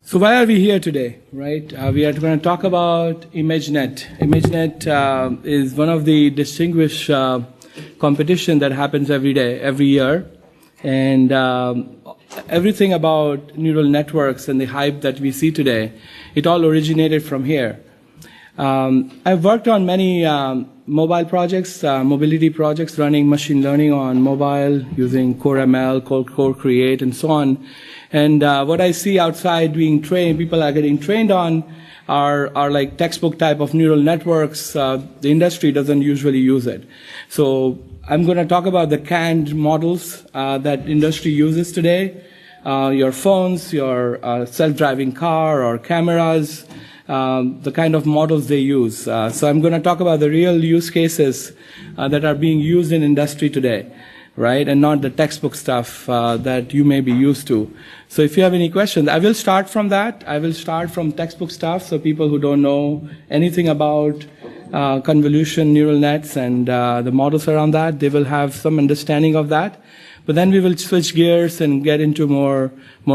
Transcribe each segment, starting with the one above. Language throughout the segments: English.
So why are we here today, right? We are going to talk about ImageNet. ImageNet is one of the distinguished competition that happens every year. And everything about neural networks and the hype that we see today, it all originated from here. I've worked on many mobile projects, mobility projects, running machine learning on mobile using Core ML, Core Create, and so on. And what I see outside being trained, people are getting trained on, are like textbook type of neural networks. The industry doesn't usually use it. So I'm going to talk about the canned models that industry uses today. Your phones, your self-driving car or cameras, the kind of models they use. So I'm going to talk about the real use cases that are being used in industry today, right? And not the textbook stuff that you may be used to. So if you have any questions, I will start from that. I will start from textbook stuff, so people who don't know anything about convolution neural nets and the models around that, they will have some understanding of that. But then we will switch gears and get into more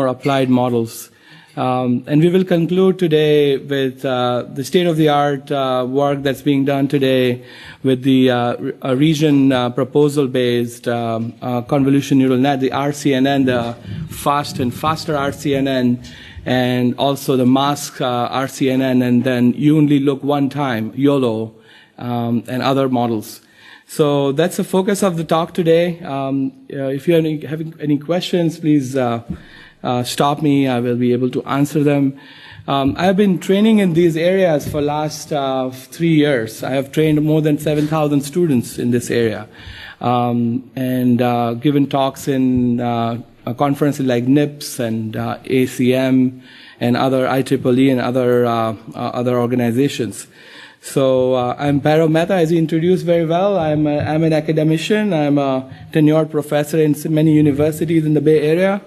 applied models. And we will conclude today with the state-of-the-art work that's being done today with the region proposal-based convolution neural net, the RCNN, the fast and faster RCNN, and also the mask RCNN, and then you only look one time, YOLO, and other models. So that's the focus of the talk today. If you have any questions, please stop me. I will be able to answer them. I have been training in these areas for last 3 years. I have trained more than 7,000 students in this area, and given talks in conferences like NIPS and ACM and other IEEE and other organizations. So I'm Paro Mehta, as you introduced very well. I'm an academician. I'm a tenured professor in many universities in the Bay Area.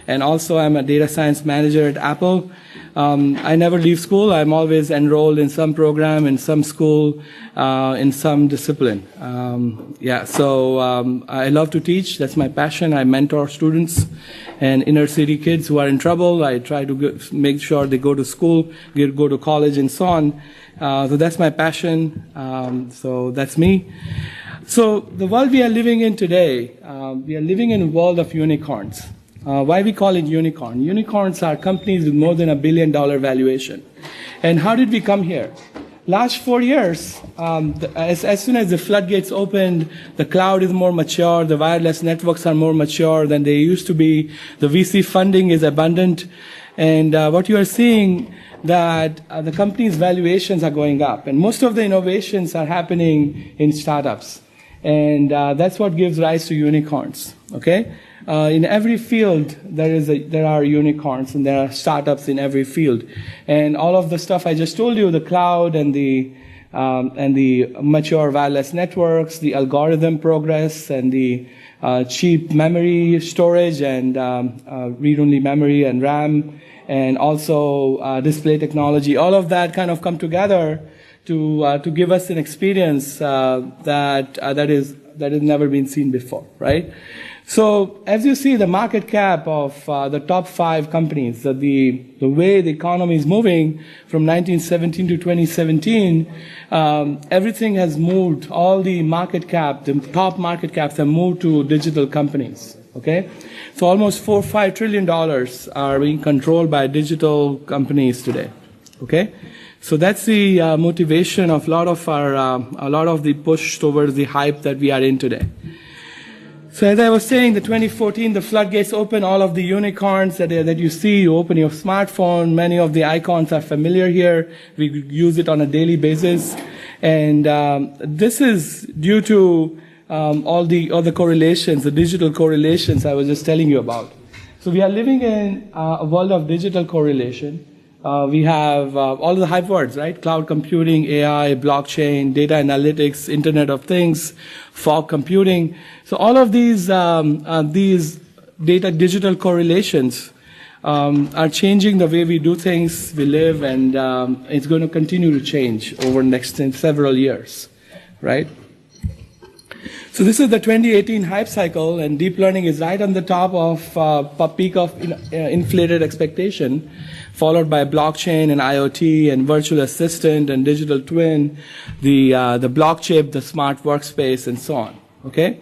And also I'm a data science manager at Apple. I never leave school. I'm always enrolled in some program, in some school, in some discipline. So I love to teach. That's my passion. I mentor students and inner city kids who are in trouble. I try to make sure they go to school, go to college, and so on. So that's my passion. So that's me. So the world we are living in today, we are living in a world of unicorns. Why we call it unicorn? Unicorns are companies with more than $1 billion valuation. And how did we come here? Last 4 years, as soon as the floodgates opened, the cloud is more mature, the wireless networks are more mature than they used to be, the VC funding is abundant, and what you are seeing that the companies' valuations are going up. And most of the innovations are happening in startups. And that's what gives rise to unicorns, okay? In every field, there are unicorns and there are startups in every field. And all of the stuff I just told you, the cloud and the mature wireless networks, the algorithm progress and the cheap memory storage and read-only memory and RAM, and also display technology, all of that kind of come together to give us an experience that has never been seen before, right? So as you see, the market cap of the top 5 companies, the way the economy is moving from 1917 to 2017, everything has moved. All the market cap, the top market caps have moved to digital companies. Okay, so almost $4-5 trillion are being controlled by digital companies today. Okay, so that's the motivation of a lot of the push towards the hype that we are in today. So as I was saying, the 2014, the floodgates open, all of the unicorns that you see, you open your smartphone, many of the icons are familiar here. We use it on a daily basis. And this is due to all the correlations, the digital correlations I was just telling you about. So we are living in a world of digital correlation. We have all the hype words, right? Cloud computing, AI, blockchain, data analytics, Internet of Things, fog computing. So all of these digital correlations are changing the way we do things, we live, and it's going to continue to change over the next several years, right? So this is the 2018 hype cycle, and deep learning is right on the top of peak of inflated expectation. followed by blockchain and IoT and virtual assistant and digital twin, the block chip, the smart workspace, and so on. Okay?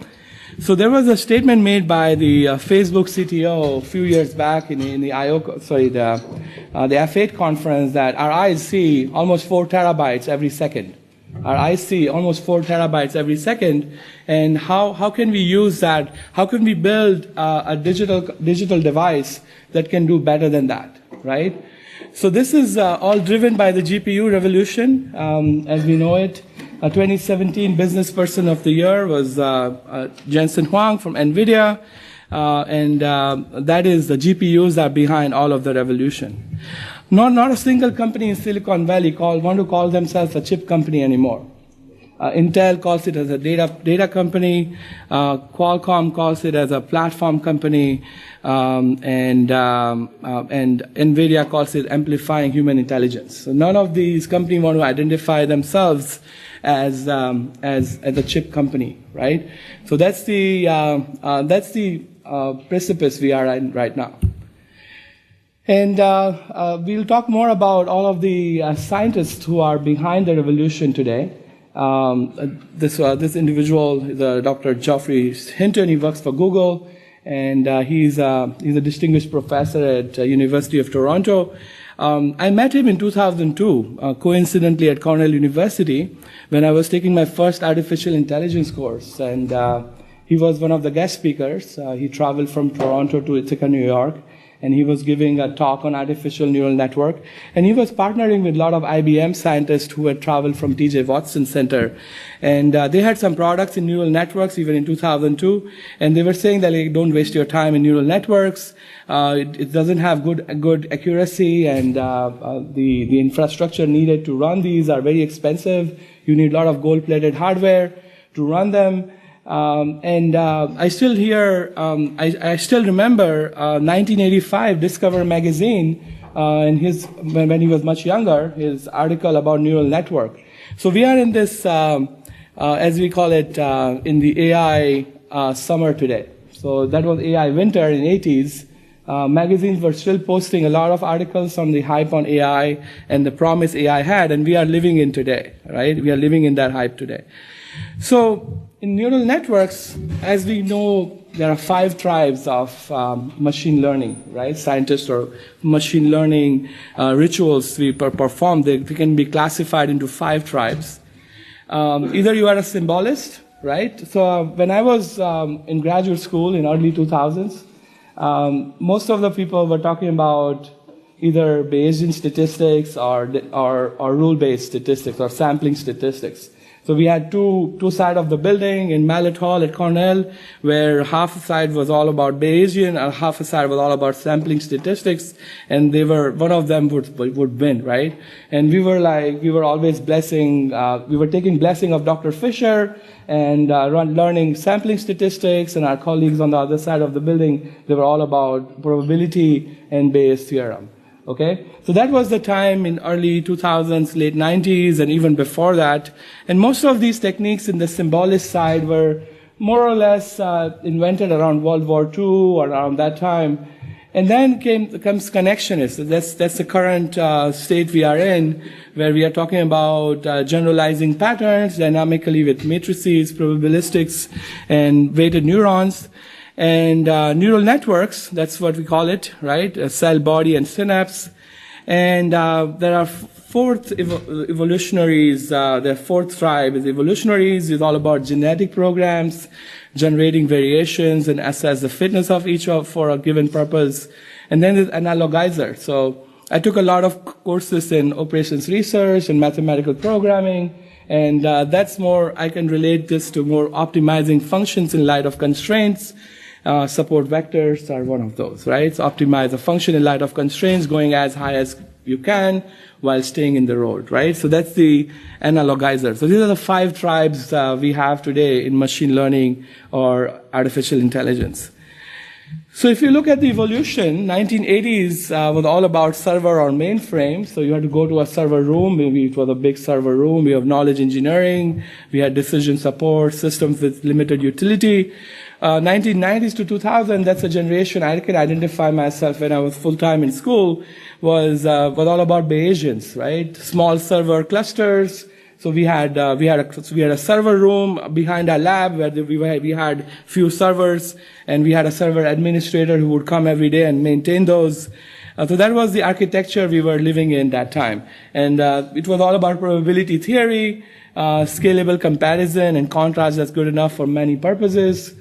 So there was a statement made by the Facebook CTO a few years back in the F8 conference that our eyes see almost 4 terabytes every second. Our eyes see almost 4 terabytes every second, and how can we use that? How can we build a digital device that can do better than that, right? So this is all driven by the GPU revolution, as we know it. 2017 Business Person of the Year was Jensen Huang from NVIDIA, and that is the GPUs are behind all of the revolution. Not a single company in Silicon Valley want to call themselves a chip company anymore. Intel calls it as a data company. Qualcomm calls it as a platform company, and NVIDIA calls it amplifying human intelligence. So none of these companies want to identify themselves as a chip company, right? So that's the precipice we are in right now. And we'll talk more about all of the scientists who are behind the revolution today. This individual is Dr. Geoffrey Hinton. He works for Google, and he's a distinguished professor at University of Toronto. I met him in 2002, coincidentally at Cornell University, when I was taking my first artificial intelligence course, and he was one of the guest speakers. He traveled from Toronto to Ithaca, New York, and he was giving a talk on artificial neural network. And he was partnering with a lot of IBM scientists who had traveled from T.J. Watson Center. And they had some products in neural networks, even in 2002. And they were saying that, like, don't waste your time in neural networks. It doesn't have good accuracy, and the infrastructure needed to run these are very expensive. You need a lot of gold-plated hardware to run them. I still hear, I still remember 1985 Discover magazine, and when he was much younger, his article about neural network. So we are in this, as we call it, in the AI summer today. So that was AI winter in the 80s. Magazines were still posting a lot of articles on the hype on AI and the promise AI had, and we are living in today, right? We are living in that hype today. So in neural networks, as we know, there are 5 tribes of machine learning, right? Scientists or machine learning rituals we perform, they can be classified into 5 tribes. Either you are a symbolist, right? So when I was in graduate school in early 2000s, most of the people were talking about either Bayesian statistics or rule-based statistics or sampling statistics. So we had two sides of the building in Mallet Hall at Cornell, where half the side was all about Bayesian and half the side was all about sampling statistics, and one of them would win, right? And we were always we were taking blessing of Dr. Fisher and learning sampling statistics, and our colleagues on the other side of the building, they were all about probability and Bayes' theorem. Okay, so that was the time in early 2000s, late 90s, and even before that. And most of these techniques in the symbolist side were more or less invented around World War II or around that time. And then comes connectionists. That's the current state we are in, where we are talking about generalizing patterns dynamically with matrices, probabilistics, and weighted neurons. And neural networks, that's what we call it, right? Cell, body, and synapse. And there are fourth evolutionaries. The fourth tribe is evolutionaries. It's all about genetic programs, generating variations, and assess the fitness of each for a given purpose. And then there's analogizer. So I took a lot of courses in operations research and mathematical programming. And that's more, I can relate this to more optimizing functions in light of constraints. Support vectors are one of those, right? So optimize a function in light of constraints, going as high as you can while staying in the road, right? So that's the analogizer. So these are the 5 tribes we have today in machine learning or artificial intelligence. So if you look at the evolution, 1980s was all about server or mainframe. So you had to go to a server room. Maybe it was a big server room. We have knowledge engineering. We had decision support, systems with limited utility. 1990s to 2000, that's a generation I can identify myself when I was full-time in school, was all about Bayesians, right? Small server clusters. So we had a server room behind our lab where we had few servers, and we had a server administrator who would come every day and maintain those. So that was the architecture we were living in that time, and it was all about probability theory, scalable comparison, and contrast that's good enough for many purposes.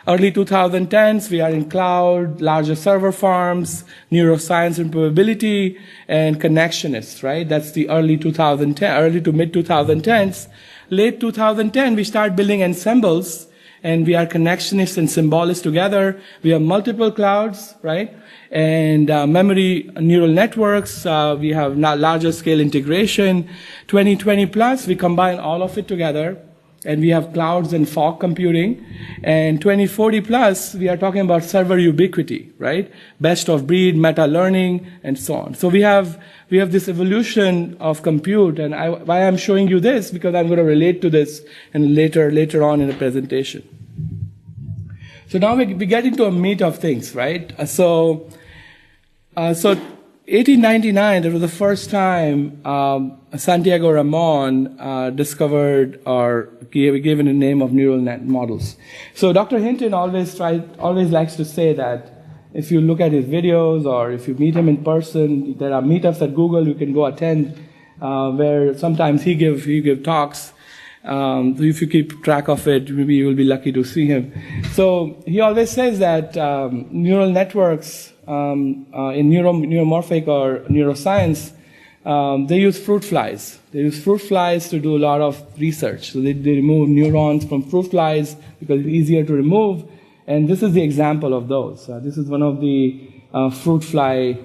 Early 2010s, we are in cloud, larger server farms, neuroscience and probability, and connectionists, right? That's the early to mid 2010s. Late 2010, we start building ensembles, and we are connectionists and symbolists together. We have multiple clouds, right? And memory neural networks. We have larger scale integration. 2020 plus, we combine all of it together. And we have clouds and fog computing. And 2040 plus, we are talking about server ubiquity, right? Best of breed, meta learning, and so on. So we have this evolution of compute. And why I'm showing you this, because I'm going to relate to this and later on in the presentation. So now we get into a meat of things, right? So 1899, that was the first time Santiago Ramon discovered or given a name of neural net models. So Dr. Hinton always likes to say that if you look at his videos or if you meet him in person, there are meetups at Google you can go attend where sometimes he give talks. So if you keep track of it, maybe you will be lucky to see him. So he always says that neural networks in neuromorphic or neuroscience, they use fruit flies. They use fruit flies to do a lot of research. So they remove neurons from fruit flies because it's easier to remove. And this is the example of those. This is one of the fruit fly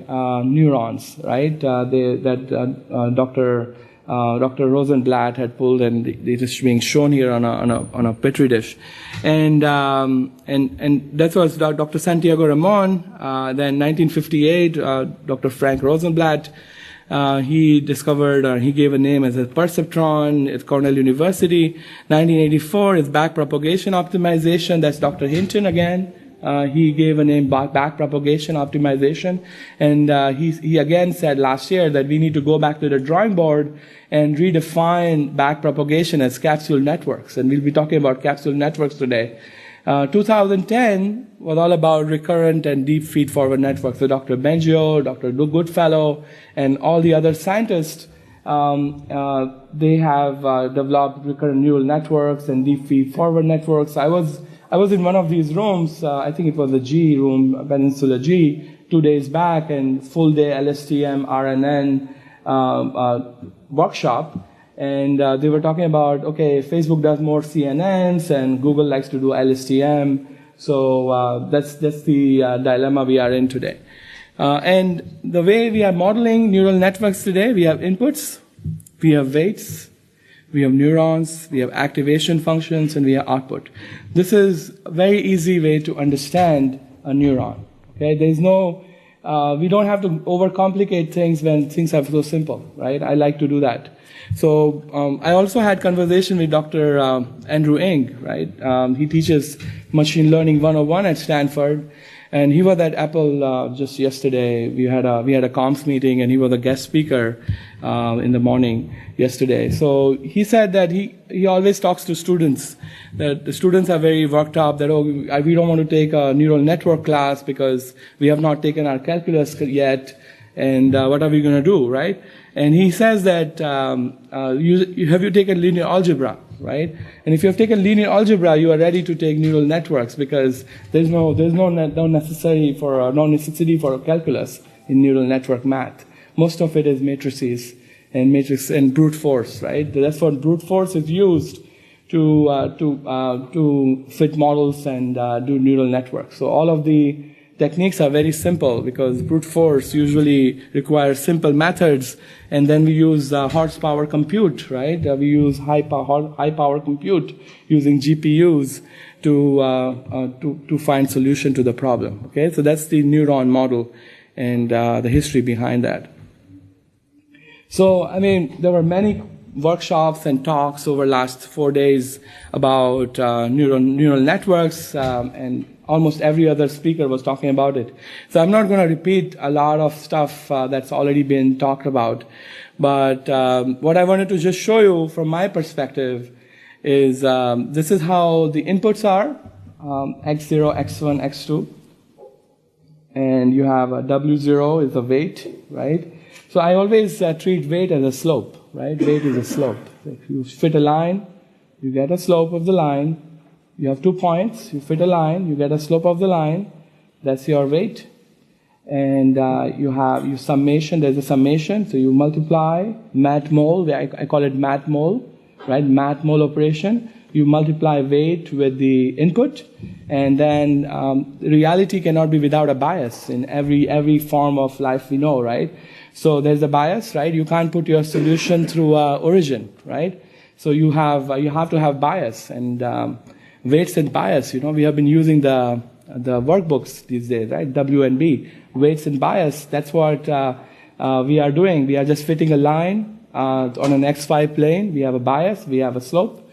neurons, right? Dr. Rosenblatt had pulled, and it is being shown here on a petri dish, and that was Dr. Santiago Ramon. Then 1958, Dr. Frank Rosenblatt, he discovered, he gave a name as a perceptron at Cornell University. 1984 is backpropagation optimization. That's Dr. Hinton again. He gave a name backpropagation optimization, and he again said last year that we need to go back to the drawing board and redefine backpropagation as capsule networks, and we'll be talking about capsule networks today. 2010 was all about recurrent and deep feed-forward networks. So Dr. Bengio, Dr. Goodfellow, and all the other scientists, they have developed recurrent neural networks and deep feed-forward networks. I was in one of these rooms, I think it was the G room, Peninsula G, 2 days back, and full day LSTM, RNN workshop. And they were talking about, okay, Facebook does more CNNs and Google likes to do LSTM. So that's the dilemma we are in today. And the way we are modeling neural networks today, we have inputs, we have weights, we have neurons, we have activation functions, and we have output. This is a very easy way to understand a neuron. Okay, there's no, we don't have to overcomplicate things when things are so simple, right? I like to do that. So I also had conversation with Dr. Andrew Ng, right? He teaches Machine Learning 101 at Stanford, and he was at Apple just yesterday. We had a comms meeting, and he was a guest speaker in the morning yesterday. So he said that he always talks to students, that the students are very worked up, that, we don't want to take a neural network class because we have not taken our calculus yet, and what are we going to do, right? And he says that, have you taken linear algebra, right? And if you have taken linear algebra, you are ready to take neural networks because there's no necessity for a calculus in neural network math. Most of it is matrices and brute force, right? That's what brute force is used to fit models and do neural networks. So all of the techniques are very simple because brute force usually requires simple methods, and then we use horsepower compute, right? We use high power compute using GPUs to find solution to the problem. Okay, so that's the neuron model and the history behind that. So, I mean, there were many workshops and talks over the last 4 days about neural networks, and almost every other speaker was talking about it. So I'm not going to repeat a lot of stuff that's already been talked about. But what I wanted to just show you from my perspective is this is how the inputs are, x0, x1, x2. And you have a W0 is a weight, right? So I always treat weight as a slope, right? Weight is a slope. So if you fit a line, you get a slope of the line. You have 2 points, you fit a line, you get a slope of the line. That's your weight. And you have your summation, there's a summation. So you multiply mat mole, I call it mat mole, right? Mat mole operation. You multiply weight with the input, and then reality cannot be without a bias in every form of life we know, right? So there's a bias, right? You can't put your solution through origin, right? So you have to have bias, and weights and bias. We have been using the workbooks these days, right? W&B, weights and bias. That's what we are doing. We are just fitting a line on an XY plane. We have a bias, we have a slope.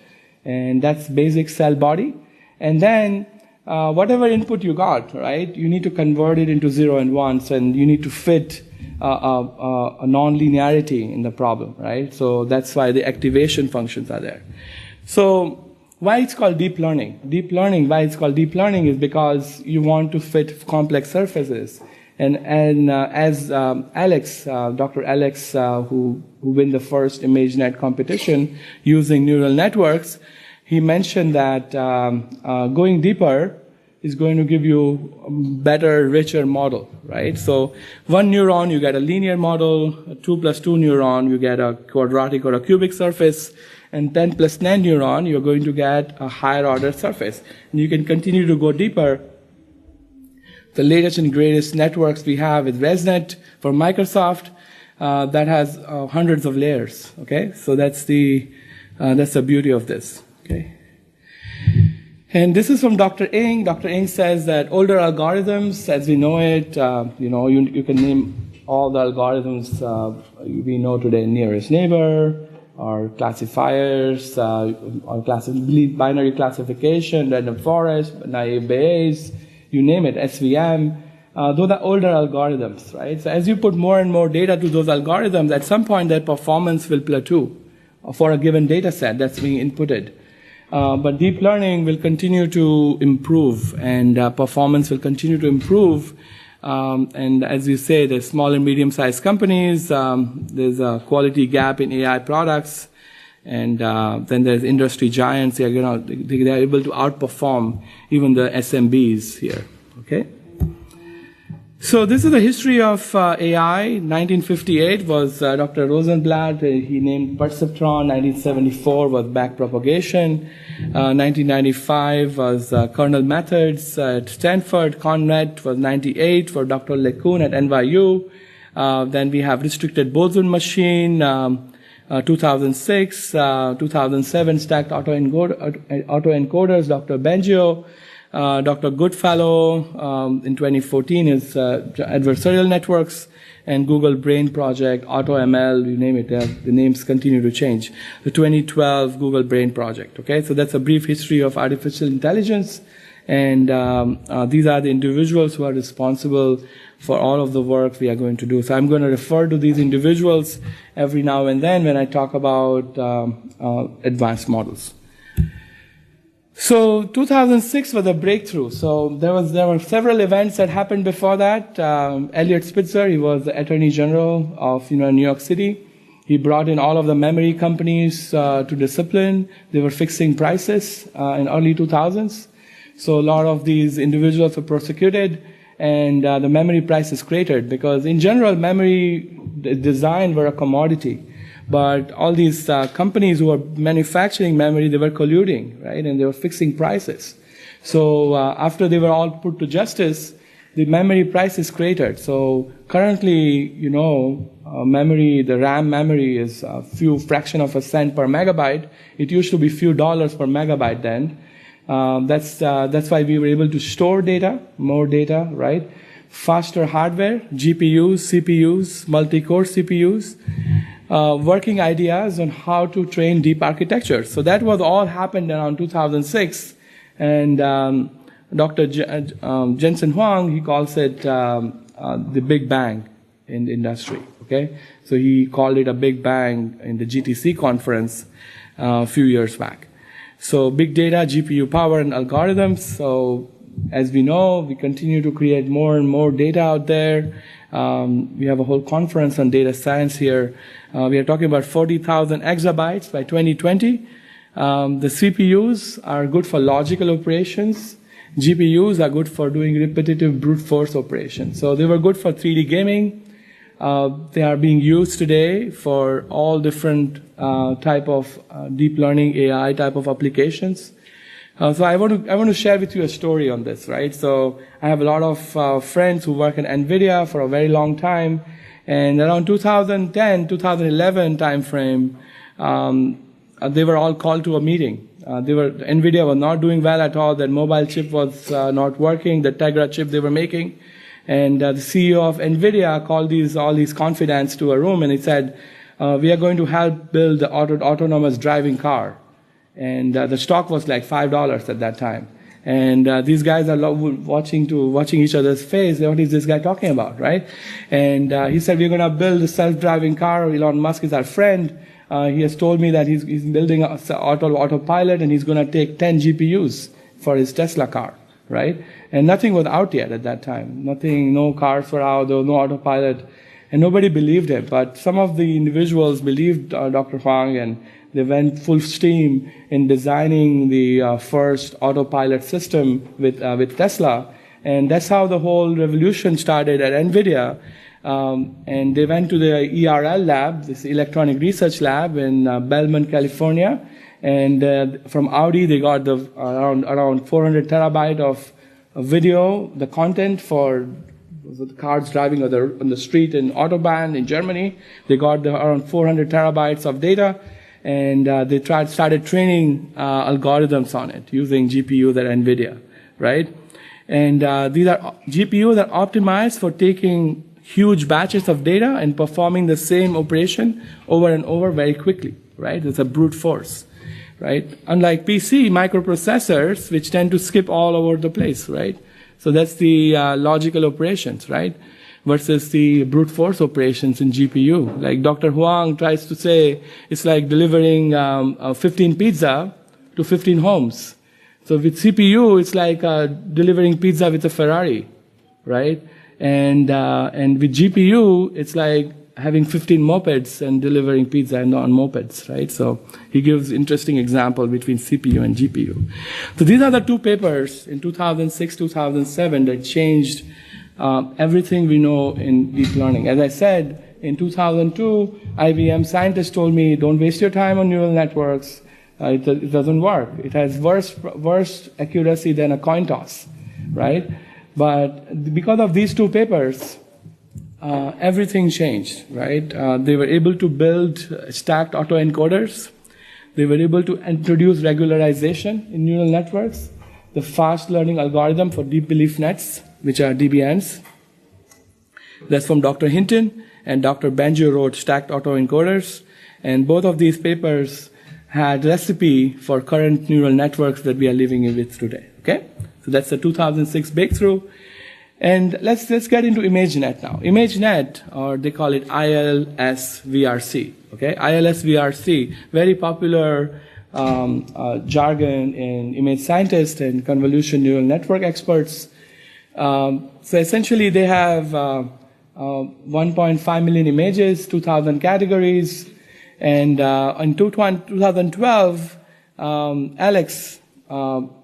And that's basic cell body. And then whatever input you got, right, you need to convert it into 0 and 1s, and you need to fit a non-linearity in the problem, right? So that's why the activation functions are there. So why it's called deep learning? Why it's called deep learning is because you want to fit complex surfaces. And as Dr. Alex, who won the first ImageNet competition using neural networks, he mentioned that going deeper is going to give you a better, richer model, right? So 1 neuron, you get a linear model. 2 plus 2 neuron, you get a quadratic or a cubic surface. And 10 plus 9 neuron, you're going to get a higher order surface. And you can continue to go deeper. The latest and greatest networks we have is ResNet for Microsoft that has hundreds of layers. Okay, so that's the beauty of this. Okay, and this is from Dr. Ng. Dr. Ng says that older algorithms, as we know it, you can name all the algorithms we know today: nearest neighbor, or classifiers, or binary classification, random forest, naive Bayes. You name it, SVM, those are older algorithms, right? So as you put more and more data to those algorithms, at some point their performance will plateau for a given data set that's being inputted. But deep learning will continue to improve, and performance will continue to improve. And as you say, there's small and medium-sized companies, there's a quality gap in AI products, and then there's industry giants. They're able to outperform even the SMBs here. Okay. So this is the history of AI. 1958 was Dr. Rosenblatt. He named perceptron. 1974 was backpropagation. 1995 was kernel methods at Stanford. ConNet was 98 for Dr. LeCun at NYU. Then we have restricted Boson machine. 2006, 2007 stacked autoencoders, Dr. Bengio, Dr. Goodfellow in 2014 is adversarial networks, and Google Brain Project, AutoML, you name it, the names continue to change. The 2012 Google Brain Project, okay? So that's a brief history of artificial intelligence, and these are the individuals who are responsible for all of the work we are going to do. So I'm going to refer to these individuals every now and then when I talk about advanced models. So 2006 was a breakthrough. So there were several events that happened before that. Eliot Spitzer, he was the Attorney General of New York City. He brought in all of the memory companies to discipline. They were fixing prices in early 2000s. So a lot of these individuals were prosecuted, and the memory prices cratered because in general memory design were a commodity. But all these companies who were manufacturing memory, they were colluding, right? And they were fixing prices. So after they were all put to justice, the memory price is cratered. So currently, memory, the RAM memory is a few fraction of a cent per megabyte. It used to be few dollars per megabyte then. That's why we were able to store data, more data, right? Faster hardware, GPUs, CPUs, multi-core CPUs, working ideas on how to train deep architecture. So that was all happened around 2006, and Dr. Jensen Huang, he calls it the Big Bang in the industry. Okay, so he called it a Big Bang in the GTC conference a few years back. So big data, GPU power, and algorithms. So as we know, we continue to create more and more data out there. We have a whole conference on data science here. We are talking about 40,000 exabytes by 2020. The CPUs are good for logical operations. GPUs are good for doing repetitive brute force operations. So they were good for 3D gaming. They are being used today for all different type of deep learning AI type of applications. So I want to share with you a story on this, right? So I have a lot of friends who work in NVIDIA for a very long time, and around 2010, 2011 timeframe, they were all called to a meeting. NVIDIA was not doing well at all. Their mobile chip was not working, the Tegra chip they were making. And the CEO of NVIDIA called all these confidants to a room, and he said, we are going to help build the autonomous driving car. And the stock was like $5 at that time. And these guys are watching each other's face. What is this guy talking about, right? And he said, we're going to build a self-driving car. Elon Musk is our friend. He has told me that he's building an autopilot, and he's going to take 10 GPUs for his Tesla car, right? And nothing was out yet at that time. No cars were out, there was no autopilot, and nobody believed him. But some of the individuals believed Dr. Huang, and they went full steam in designing the first autopilot system with Tesla. And that's how the whole revolution started at NVIDIA. And they went to the ERL lab, this electronic research lab in Belmont, California. And from Audi, they got around 400 terabyte of video, the content for the cars driving on the street in Autobahn in Germany. They got around 400 terabytes of data, and they started training algorithms on it using GPUs at NVIDIA, right? And these are GPUs that are optimized for taking huge batches of data and performing the same operation over and over very quickly, right? It's a brute force, right? Unlike PC microprocessors, which tend to skip all over the place, right? So that's the logical operations, right? Versus the brute force operations in GPU. Like Dr. Huang tries to say, it's like delivering 15 pizza to 15 homes. So with CPU, it's like delivering pizza with a Ferrari, right? And with GPU, it's like having 15 mopeds and delivering pizza and on mopeds, right? So he gives interesting example between CPU and GPU. So these are the two papers in 2006, 2007 that changed everything we know in deep learning. As I said, in 2002, IBM scientists told me, don't waste your time on neural networks. It doesn't work. It has worse accuracy than a coin toss, right? But because of these two papers, everything changed, right? They were able to build stacked autoencoders. They were able to introduce regularization in neural networks, the fast learning algorithm for deep belief nets, which are DBNs. That's from Dr. Hinton, and Dr. Banjo wrote stacked autoencoders. And both of these papers had recipe for current neural networks that we are living with today, okay? So that's the 2006 breakthrough. And let's get into ImageNet now. ImageNet, or they call it ILS-VRC, okay? ILS-VRC, very popular jargon in image scientists and convolution neural network experts. So essentially they have 1.5 million images, 2,000 categories, and in 2012, Alex,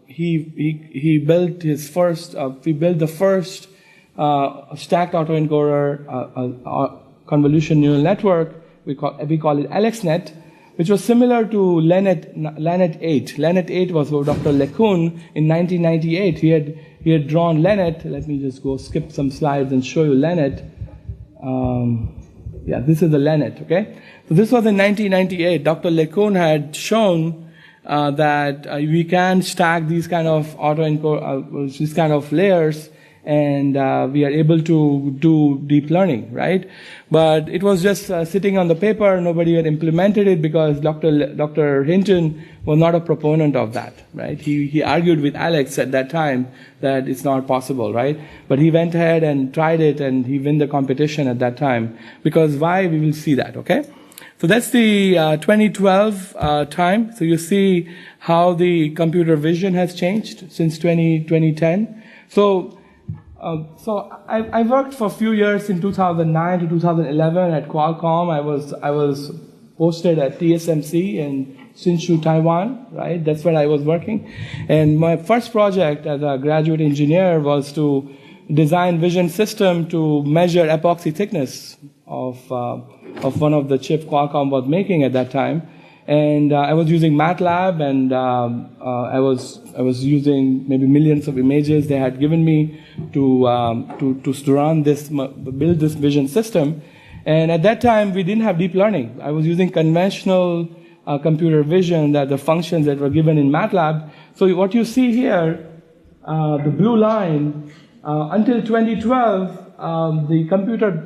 he built his first, we built the first stacked autoencoder convolution neural network. We call it AlexNet, which was similar to LeNet 8. LeNet 8 was for Dr. LeCun in 1998. He he had drawn LeNet. Let me just go skip some slides and show you LeNet. Yeah, this is the LeNet, okay? So this was in 1998. Dr. LeCun had shown that we can stack these kind of these kind of layers, and we are able to do deep learning, right? But it was just sitting on the paper. Nobody had implemented it because Dr. Hinton was not a proponent of that, right? He argued with Alex at that time that it's not possible, right? But he went ahead and tried it, and he won the competition at that time. Because why? We will see that, okay? So that's the 2012 time. So you see how the computer vision has changed since 2010. So I worked for a few years in 2009 to 2011 at Qualcomm. I was posted at TSMC in Hsinchu, Taiwan, right? That's where I was working. And my first project as a graduate engineer was to design vision system to measure epoxy thickness of one of the chip Qualcomm was making at that time. And I was using MATLAB, and I was using maybe millions of images they had given me to run this, build this vision system. And at that time, we didn't have deep learning. I was using conventional computer vision, that the functions that were given in MATLAB. So what you see here, the blue line, until 2012, the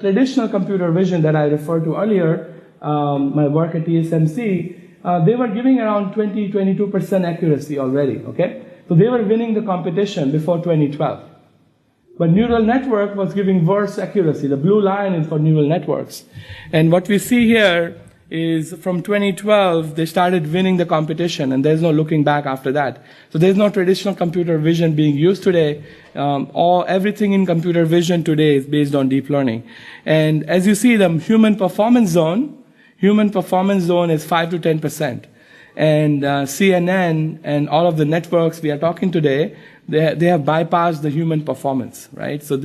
traditional computer vision that I referred to earlier, my work at TSMC, they were giving around 22% accuracy already, okay? So they were winning the competition before 2012. But neural network was giving worse accuracy. The blue line is for neural networks. And what we see here is from 2012, they started winning the competition, and there's no looking back after that. So there's no traditional computer vision being used today. Everything in computer vision today is based on deep learning. And as you see, the human performance zone is 5 to 10%. And CNN and all of the networks we are talking today, they have bypassed the human performance, right? So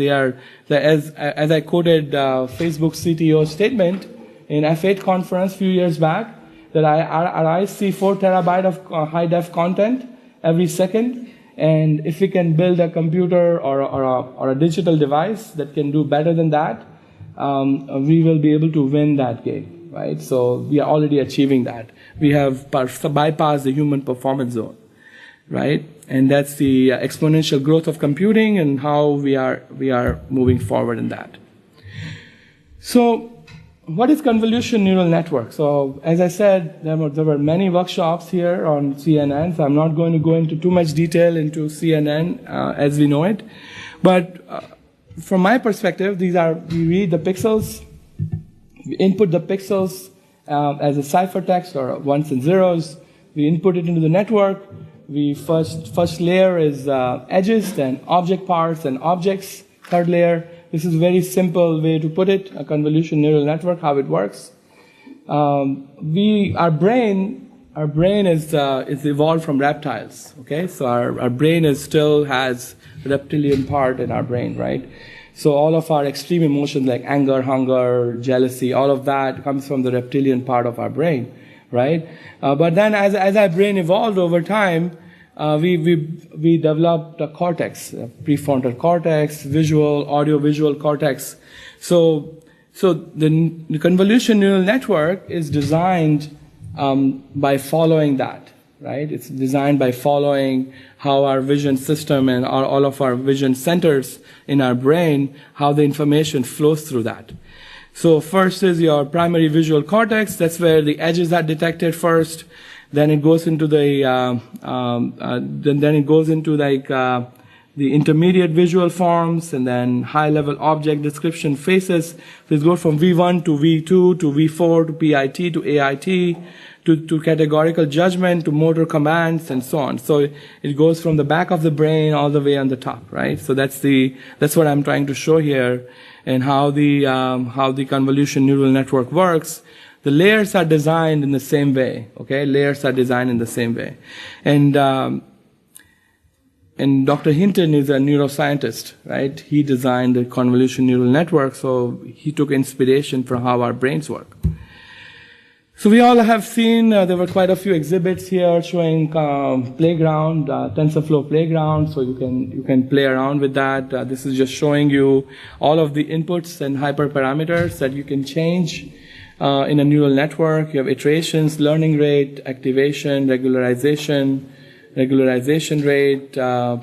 as I quoted Facebook CTO's statement in F8 conference a few years back, that our eyes see 4 terabyte of high-def content every second. And if we can build a computer or a digital device that can do better than that, we will be able to win that game. Right? So we are already achieving that. We have bypassed the human performance zone, right? And that's the exponential growth of computing and how we are moving forward in that. So what is convolution neural network? So as I said, there were many workshops here on CNN, so I'm not going to go into too much detail into CNN as we know it. But from my perspective, we read the pixels, we input the pixels as a ciphertext or ones and zeros. We input it into the network. We first layer is edges, then object parts and objects. Third layer. This is a very simple way to put it. A convolution neural network, how it works. Our brain is evolved from reptiles. Okay, so our brain still has reptilian part in our brain, right? So all of our extreme emotions like anger, hunger, jealousy, all of that comes from the reptilian part of our brain, right? But then as our brain evolved over time, we developed a cortex, a prefrontal cortex, visual, audio-visual cortex. So the convolution neural network is designed by following that, right? It's designed by following how our vision system and all of our vision centers in our brain, how the information flows through that. So first is your primary visual cortex. That's where the edges are detected first. Then it goes into the the intermediate visual forms, and then high-level object description phases. So it goes from V1 to V2 to V4 to PIT to AIT to categorical judgment to motor commands and so on. So it goes from the back of the brain all the way on the top, right? So that's what I'm trying to show here, and how the convolution neural network works. The layers are designed in the same way, okay? Layers are designed in the same way. And Dr. Hinton is a neuroscientist, right? He designed the convolution neural network, so he took inspiration from how our brains work. So we all have seen, there were quite a few exhibits here showing playground, TensorFlow playground, so you can play around with that. This is just showing you all of the inputs and hyperparameters that you can change in a neural network. You have iterations, learning rate, activation, regularization rate,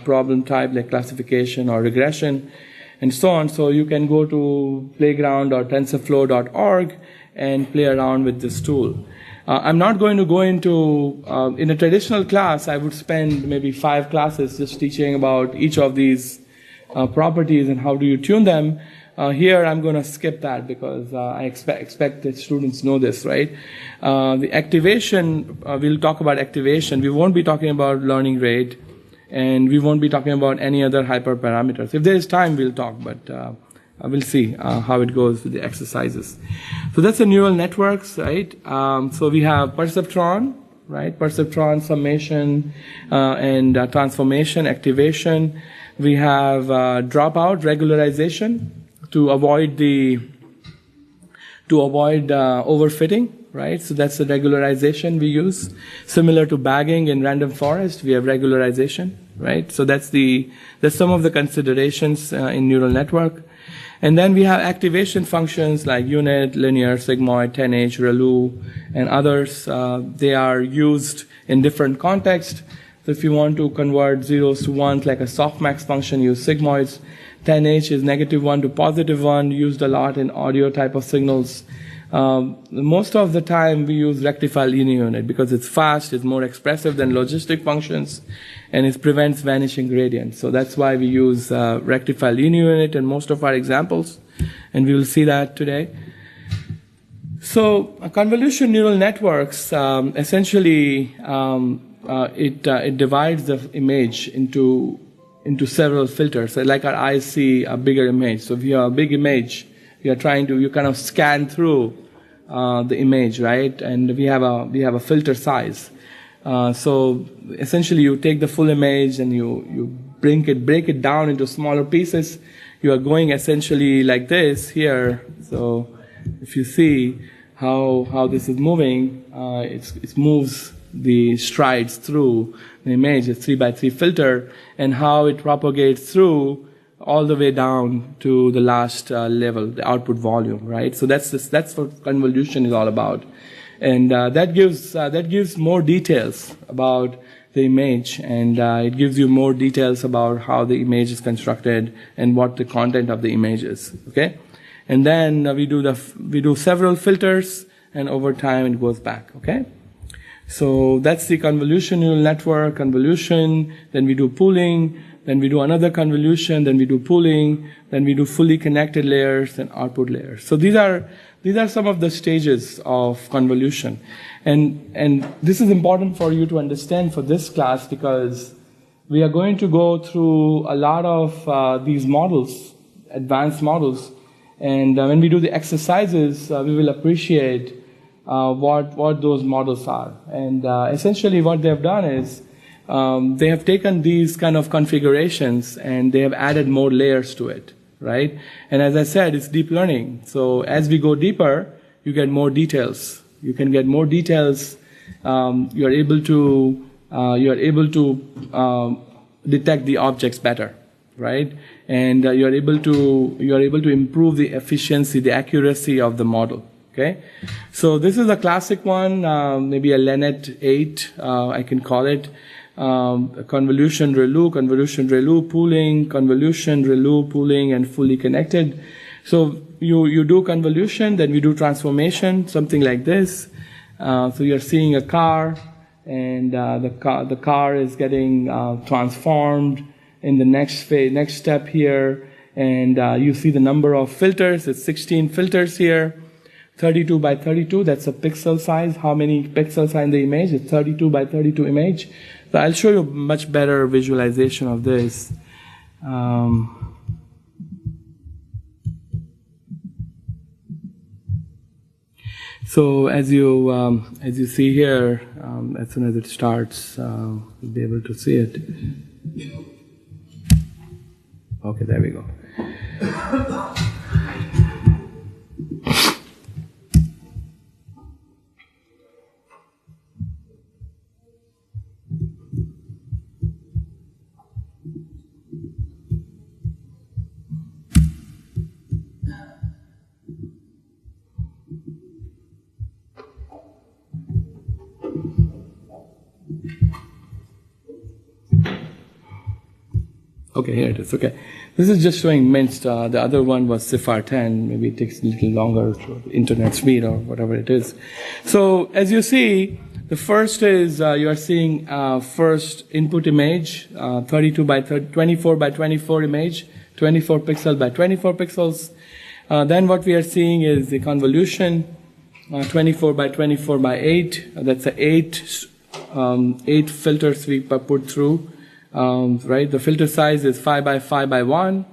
problem type like classification or regression, and so on. So you can go to playground or tensorflow.org and play around with this tool. I'm not going to go into, in a traditional class, I would spend maybe 5 classes just teaching about each of these properties and how do you tune them. Here I'm going to skip that because I expect that students know this, right? The activation, we'll talk about activation. We won't be talking about learning rate, and we won't be talking about any other hyperparameters. If there is time, we'll talk, but we'll see how it goes with the exercises. So that's the neural networks, right? So we have perceptron, right? Perceptron, summation, and transformation, activation. We have dropout, regularization to avoid overfitting, right? So that's the regularization we use. Similar to bagging in random forest, we have regularization, right? So that's some of the considerations in neural network. And then we have activation functions like unit, linear, sigmoid, 10H, ReLU, and others. They are used in different contexts. So if you want to convert zeros to ones like a softmax function, use sigmoids. 10H is -1 to +1, used a lot in audio type of signals. Most of the time we use rectifier linear unit because it's fast, it's more expressive than logistic functions, and it prevents vanishing gradient. So that's why we use rectifier linear unit in most of our examples, and we will see that today. So convolution neural networks, essentially it divides the image into several filters. Like our eyes see a bigger image. So if you have a big image, you kind of scan through the image, right? And we have a filter size. So essentially, you take the full image and you break it down into smaller pieces. You are going essentially like this here. So if you see how this is moving, it moves the strides through the image, a 3x3 filter, and how it propagates through all the way down to the last level, the output volume, right? So that's what convolution is all about, and that gives more details about the image, and it gives you more details about how the image is constructed and what the content of the image is. Okay, and then we do several filters, and over time it goes back. Okay. So that's the convolution neural network, convolution, then we do pooling, then we do another convolution, then we do pooling, then we do fully connected layers and output layers. So these are some of the stages of convolution. And this is important for you to understand for this class because we are going to go through a lot of these models, advanced models, and when we do the exercises, we will appreciate what those models are. And essentially what they have done is they have taken these kind of configurations and they have added more layers to it, right? And as I said, it's deep learning. So as we go deeper, you get more details. You can get more details. You are able to detect the objects better, right? And you are able to improve the efficiency, the accuracy of the model. Okay, so this is a classic one, maybe a LeNet 8, I can call it. Convolution, ReLU, pooling, convolution, ReLU, pooling, and fully connected. So you do convolution, then we do transformation, something like this. So you're seeing a car, and the car is getting transformed in the next step here, and you see the number of filters. It's 16 filters here. 32 by 32, that's a pixel size. How many pixels are in the image? It's 32 by 32 image. So I'll show you much better visualization of this. So as you see here, as soon as it starts, you'll be able to see it. Okay, there we go. Okay, here it is. Okay. This is just showing minced. The other one was CIFAR 10. Maybe it takes a little longer to internet speed or whatever it is. So as you see, the first is you are seeing first input image, 32 by 24 by 24 image, 24 pixel by 24 pixels. Then what we are seeing is the convolution, 24 by 24 by 8. That's a 8 filters we put through. Right, the filter size is 5 by 5 by 1.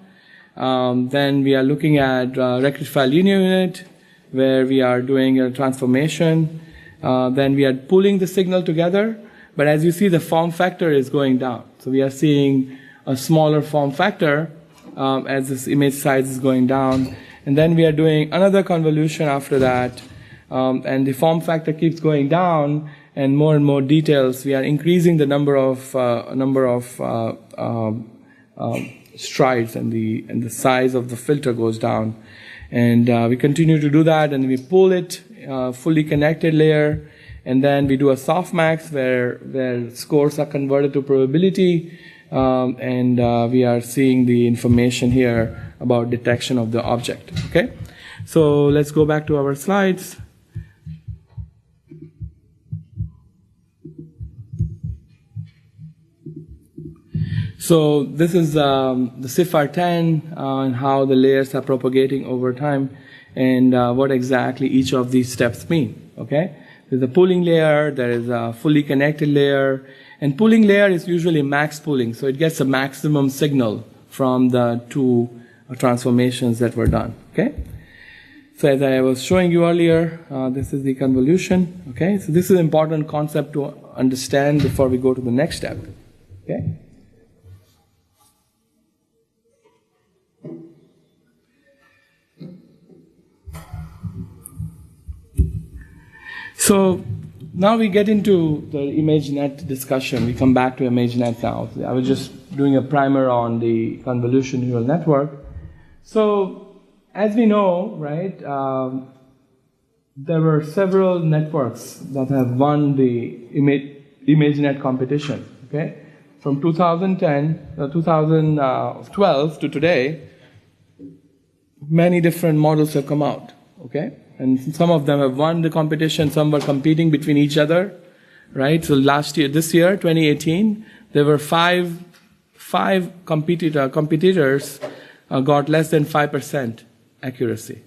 Then we are looking at rectifier linear unit, where we are doing a transformation. Then we are pulling the signal together, but as you see, the form factor is going down. So we are seeing a smaller form factor as this image size is going down. And then we are doing another convolution after that, and the form factor keeps going down, and more details. We are increasing the number of strides, and the size of the filter goes down. And we continue to do that, and we pull it, fully connected layer, and then we do a softmax where scores are converted to probability, and we are seeing the information here about detection of the object. Okay, so let's go back to our slides. So this is the CIFAR 10 and how the layers are propagating over time, and what exactly each of these steps mean. Okay, there's a pooling layer, there is a fully connected layer, and pooling layer is usually max pooling, so it gets a maximum signal from the two transformations that were done. Okay, so as I was showing you earlier, this is the convolution. Okay, so this is an important concept to understand before we go to the next step. Okay. So now we get into the ImageNet discussion. We come back to ImageNet now. I was just doing a primer on the convolution neural network. So as we know, right, there were several networks that have won the ImageNet competition. Okay, from 2012 to today, many different models have come out. Okay. And some of them have won the competition, some were competing between each other, right? So this year, 2018, there were five competitors got less than 5% accuracy.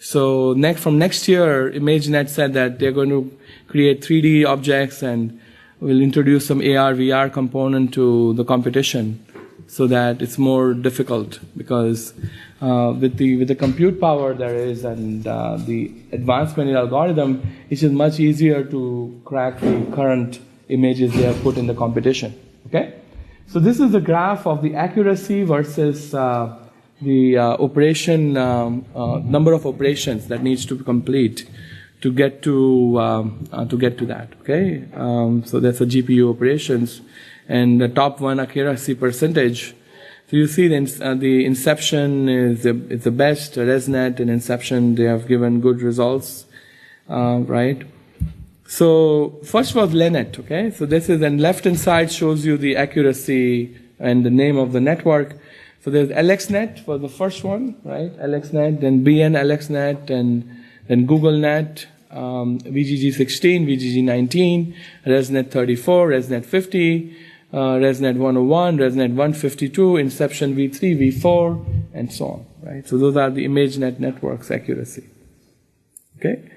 So from next year, ImageNet said that they're going to create 3D objects and will introduce some AR, VR component to the competition so that it's more difficult, because with the compute power there is and the advancement in algorithm, it is much easier to crack the current images they have put in the competition. Okay, so this is the graph of the accuracy versus the operation number of operations that needs to complete to get to that. Okay, so that's the GPU operations, and the top one accuracy percentage. So you see the inception is the best. ResNet and inception, they have given good results, right? So first was LeNet. Okay, so this is, and left hand side shows you the accuracy and the name of the network. So there's AlexNet was the first one, right? AlexNet, then BN AlexNet, and then GoogleNet, VGG16, VGG19, ResNet 34, ResNet 50. ResNet 101, ResNet 152, Inception V3, V4, and so on, right? So those are the ImageNet networks accuracy. Okay?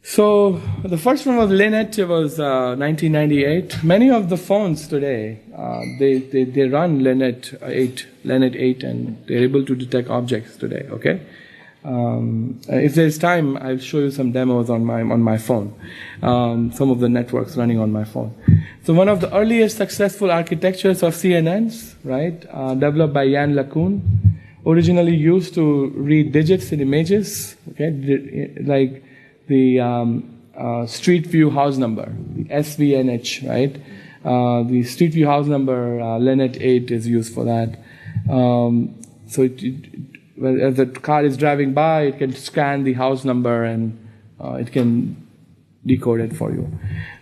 So the first one was LeNet. It was 1998. Many of the phones today, they run LeNet 8, and they're able to detect objects today, okay? If there's time, I'll show you some demos on my phone, some of the networks running on my phone. So one of the earliest successful architectures of CNNs, right, developed by Yann LeCun, originally used to read digits in images, okay, like the Street View house number, the SVNH, right? The Street View house number, LeNet 8 is used for that. So as the car is driving by, it can scan the house number, and it can decode it for you.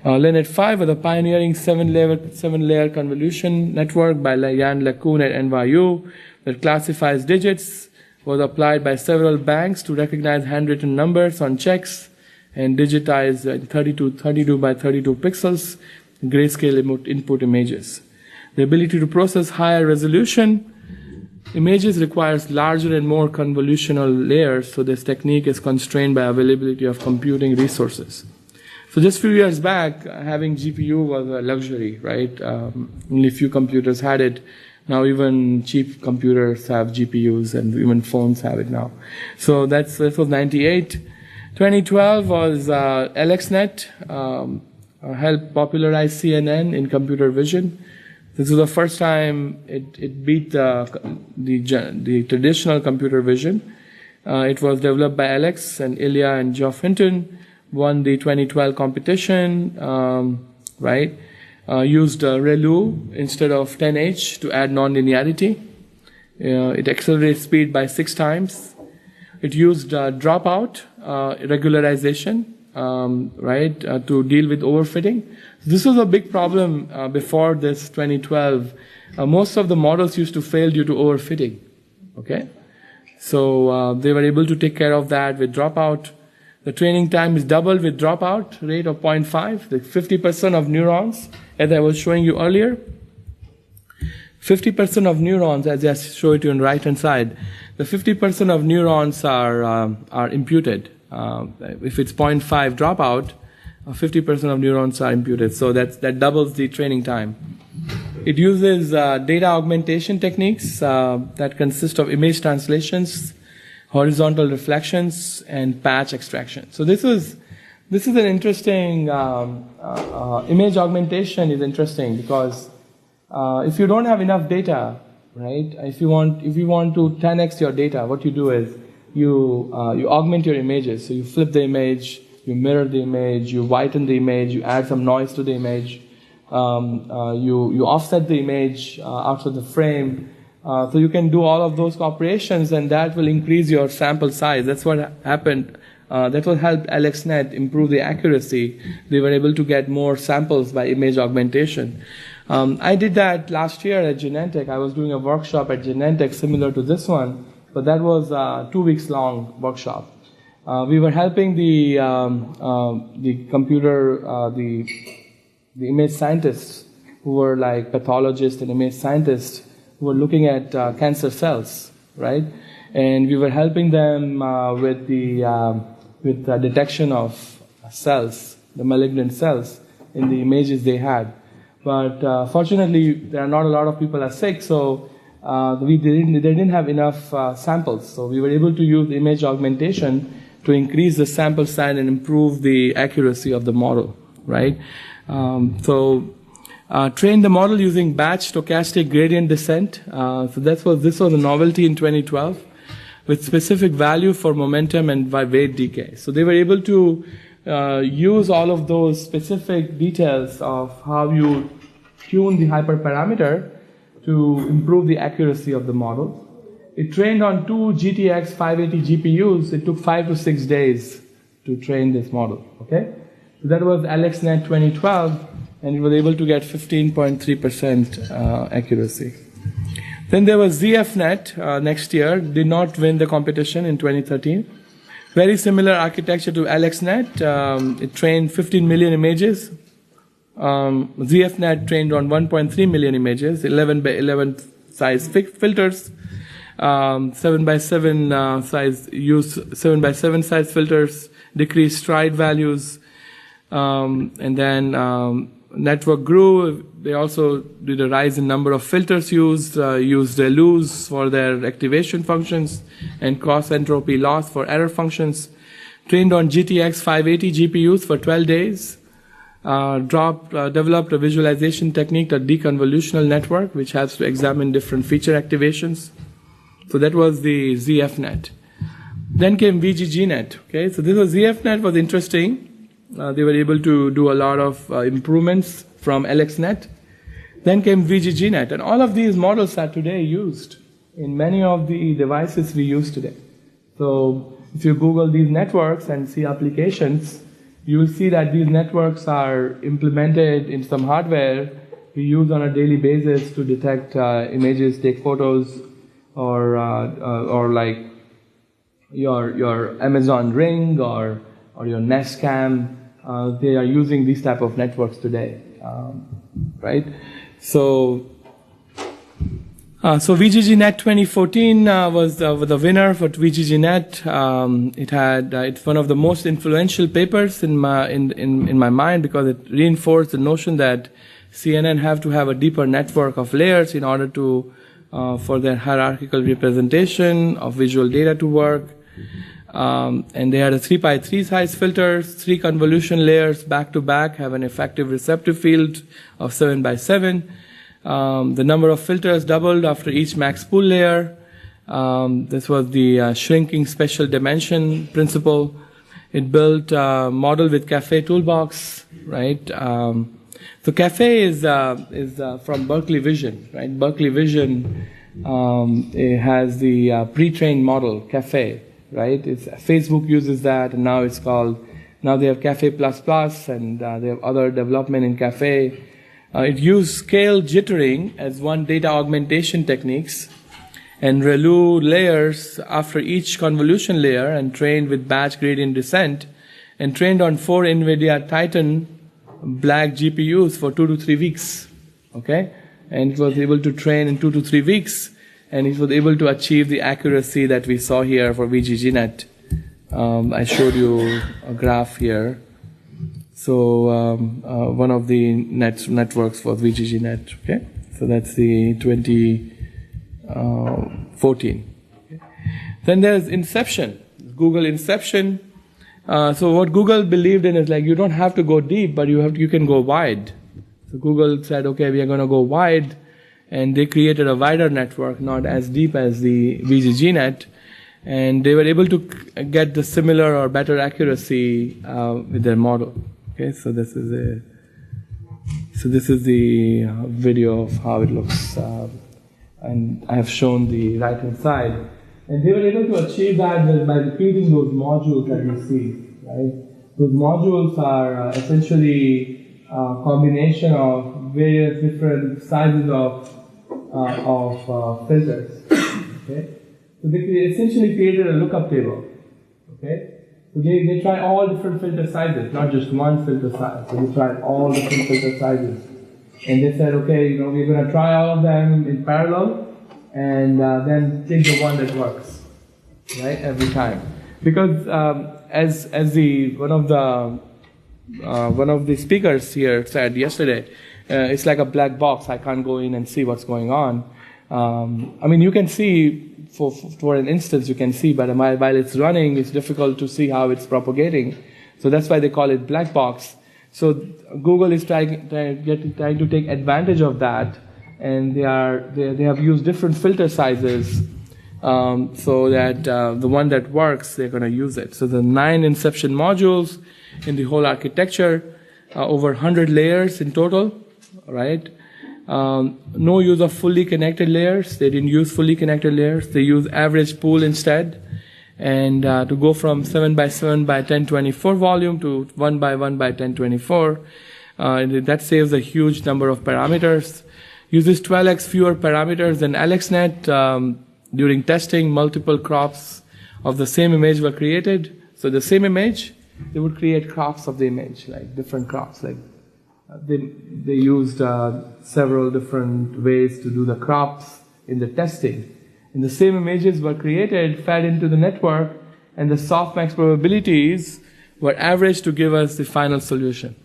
LeNet 5 was a pioneering seven-layer convolution network by Jan LeCun at NYU that classifies digits, was applied by several banks to recognize handwritten numbers on checks and digitize 32 by 32 pixels grayscale input images. The ability to process higher resolution images requires larger and more convolutional layers, so this technique is constrained by availability of computing resources. So just a few years back, having GPU was a luxury, right? Only few computers had it. Now even cheap computers have GPUs, and even phones have it now. So this was 98. 2012 was AlexNet, helped popularize CNN in computer vision. This was the first time it beat the traditional computer vision. It was developed by Alex and Ilya and Geoff Hinton, won the 2012 competition, right? Used ReLU instead of 10H to add nonlinearity. It accelerates speed by 6 times. It used dropout regularization, right, to deal with overfitting. This was a big problem before this 2012. Most of the models used to fail due to overfitting. Okay, so they were able to take care of that with dropout. The training time is doubled with dropout rate of 0.5. The 50% of neurons, as I was showing you earlier, 50% of neurons, as I showed you on the right-hand side, the 50% of neurons are imputed. If it's 0.5 dropout, 50% of neurons are imputed. So that doubles the training time. It uses data augmentation techniques that consist of image translations, horizontal reflections, and patch extraction. So this is an interesting image augmentation is interesting because if you don't have enough data, right? If you want to 10x your data, what you do is you augment your images. So you flip the image, you mirror the image, you whiten the image, you add some noise to the image, you offset the image out of the frame. So you can do all of those operations, and that will increase your sample size. That's what happened. That will help AlexNet improve the accuracy. They were able to get more samples by image augmentation. I did that last year at Genentech. I was doing a workshop at Genentech similar to this one, but that was a 2 weeks long workshop. We were helping the image scientists who were like pathologists and image scientists who were looking at cancer cells, right? And we were helping them with the detection of cells, the malignant cells, in the images they had. But fortunately, there are not a lot of people are sick, so they didn't have enough samples. So we were able to use image augmentation to increase the sample size and improve the accuracy of the model, right? Train the model using batch stochastic gradient descent. So this was a novelty in 2012 with specific value for momentum and by weight decay. So they were able to use all of those specific details of how you tune the hyperparameter to improve the accuracy of the model. It trained on 2 GTX 580 GPUs. It took 5 to 6 days to train this model. Okay, so that was AlexNet 2012. And it was able to get 15.3% accuracy. Then there was ZFNet next year, did not win the competition in 2013. Very similar architecture to AlexNet. It trained 15 million images. ZFNet trained on 1.3 million images, 11 by 11 size filters. 7 by 7 size, used 7 by 7 size filters, decreased stride values, and then network grew. They also did a rise in number of filters used ReLUs for their activation functions, and cross entropy loss for error functions. Trained on GTX 580 GPUs for 12 days. Developed a visualization technique, a deconvolutional network, which helps to examine different feature activations. So that was the ZFNet. Then came VGGNet. Okay, so this was ZFNet was interesting. They were able to do a lot of improvements from AlexNet. Then came VGGNet, and all of these models are today used in many of the devices we use today. So if you Google these networks and see applications, you will see that these networks are implemented in some hardware we use on a daily basis to detect images, take photos, or like your Amazon Ring or your Nest Cam. They are using these type of networks today, right? So VGGNet 2014 was the winner for VGGNet. It's one of the most influential papers in my mind because it reinforced the notion that CNN have to have a deeper network of layers in order to for their hierarchical representation of visual data to work. And they had a 3x3 size filters, 3 convolution layers back to back, have an effective receptive field of 7x7. The number of filters doubled after each max pool layer. This was the shrinking special dimension principle. It built a model with Caffe toolbox, right? So Caffe is from Berkeley Vision, right? Berkeley Vision it has the pre-trained model, Caffe, right? Facebook uses that, and now they have Caffe++, and they have other development in Caffe. It used scale jittering as one data augmentation techniques and ReLU layers after each convolution layer and trained with batch gradient descent and trained on 4 NVIDIA Titan black GPUs for 2 to 3 weeks, okay? And it was able to train in 2 to 3 weeks, and it was able to achieve the accuracy that we saw here for VGGNet. I showed you a graph here. So one of the networks was VGGNet, okay? So that's the 2014. Okay. Then there's Inception, Google Inception. So what Google believed in is like you don't have to go deep, but you can go wide. So Google said, okay, we are going to go wide, and they created a wider network, not as deep as the VGGNet, and they were able to get the similar or better accuracy with their model. Okay, so this is the video of how it looks, and I have shown the right hand side. And they were able to achieve that by repeating those modules that you see, right? Those modules are essentially a combination of various different sizes of filters, okay? So they essentially created a lookup table, okay? So they tried all different filter sizes, not just one filter size. So they tried all different filter sizes. And they said, okay, we're going to try all of them in parallel, and then take the one that works, right, every time. Because as one of the speakers here said yesterday, it's like a black box. I can't go in and see what's going on. I mean, you can see for an instance, you can see, but while it's running, it's difficult to see how it's propagating. So that's why they call it black box. So Google is trying to take advantage of that. And they have used different filter sizes so that the one that works, they're going to use it. So the 9 Inception modules in the whole architecture, over 100 layers in total, right? No use of fully connected layers. They didn't use fully connected layers. They use average pool instead. And to go from 7x7 by 1024 volume to 1x1 by 1024, that saves a huge number of parameters. Uses 12x fewer parameters than AlexNet. During testing, multiple crops of the same image were created. So the same image, they would create crops of the image, like different crops. Like they used several different ways to do the crops in the testing. And the same images were created, fed into the network, and the softmax probabilities were averaged to give us the final solution.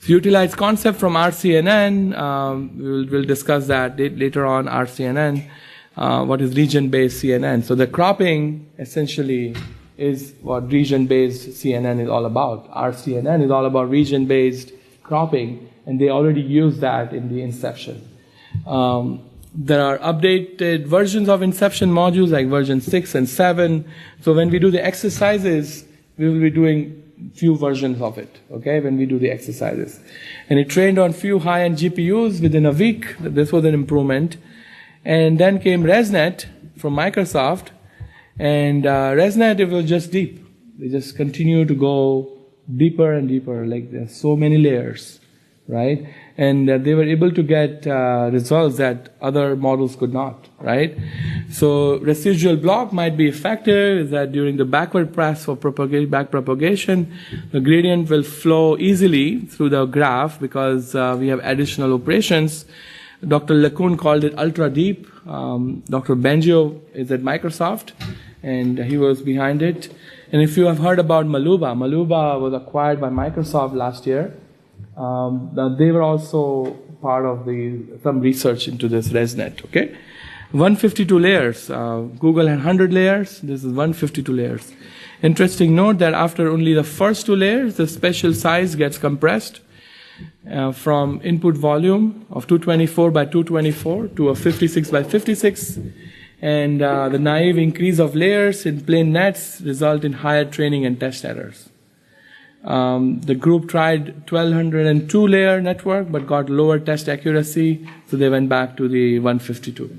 So utilize concept from RCNN. We'll discuss that later on, RCNN. What is region-based CNN? So the cropping essentially is what region-based CNN is all about. RCNN is all about region-based cropping, and they already use that in the Inception. There are updated versions of Inception modules like version 6 and 7. So when we do the exercises, we will be doing few versions of it, okay, when we do the exercises. And it trained on few high-end GPUs within a week. This was an improvement. And then came ResNet from Microsoft. And ResNet, it was just deep. They just continue to go deeper and deeper, like there's so many layers, right? And they were able to get results that other models could not, right? So residual block might be effective, is that during the backward pass for back propagation, the gradient will flow easily through the graph because we have additional operations. Dr. LeCun called it ultra deep. Dr. Bengio is at Microsoft, and he was behind it. And if you have heard about Maluba was acquired by Microsoft last year. They were also part of some research into this ResNet, okay? 152 layers. Google had 100 layers. This is 152 layers. Interesting note that after only the first 2 layers, the spatial size gets compressed from input volume of 224 by 224 to a 56 by 56. And the naive increase of layers in plane nets result in higher training and test errors. The group tried 1202 layer network but got lower test accuracy, so they went back to the 152.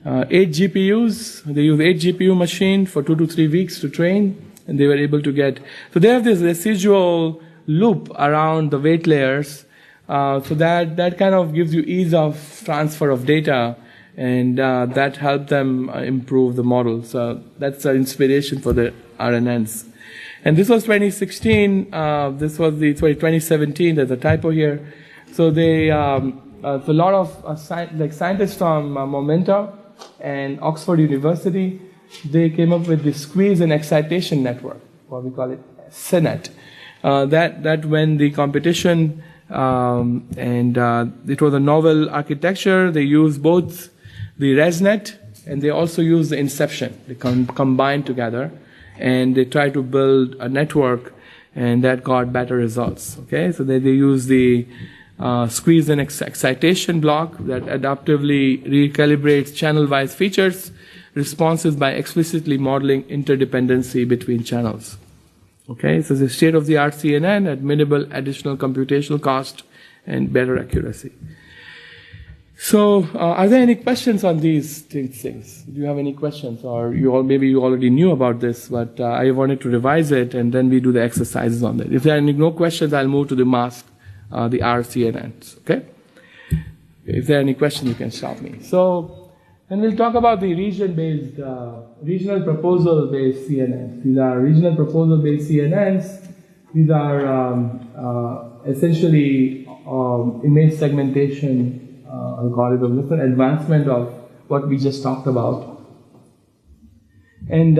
8 GPUs, they use 8 GPU machine for 2 to 3 weeks to train, and they were able to get, so they have this residual loop around the weight layers, so that kind of gives you ease of transfer of data, and that helped them improve the model. So that's an inspiration for the RNNs. And this was 2016. This was 2017. There's a typo here. So they, so a lot of scientists from Momenta and Oxford University, they came up with the squeeze and excitation network, what we call it CNET. That when the competition and it was a novel architecture. They used both the ResNet and they also used the Inception. They combined together. And they try to build a network, and that got better results. Okay, so they use the squeeze and excitation block that adaptively recalibrates channel-wise features, responses by explicitly modeling interdependency between channels. Okay, so the state-of-the-art CNN at minimal additional computational cost and better accuracy. So, are there any questions on these things? Do you have any questions? Or maybe you already knew about this, but I wanted to revise it, and then we do the exercises on it. If there are no questions, I'll move to the mask, the RCNNs, okay? If there are any questions, you can stop me. So, and we'll talk about the region-based, regional proposal-based CNNs. These are regional proposal-based CNNs. These are essentially image segmentation algorithm. It's an advancement of what we just talked about. And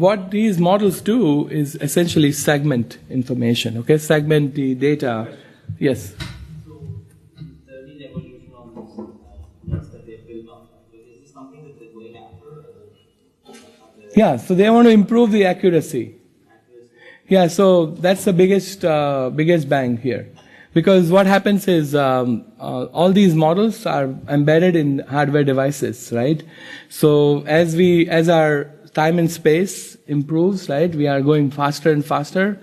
what these models do is essentially segment information, okay? Segment the data. Yes? So, the evolution of this that they built up, is this something that they're going after? Yeah, so they want to improve the accuracy. Yeah, so that's the biggest bang here. Because what happens is all these models are embedded in hardware devices, right? So as our time and space improves, right, we are going faster and faster.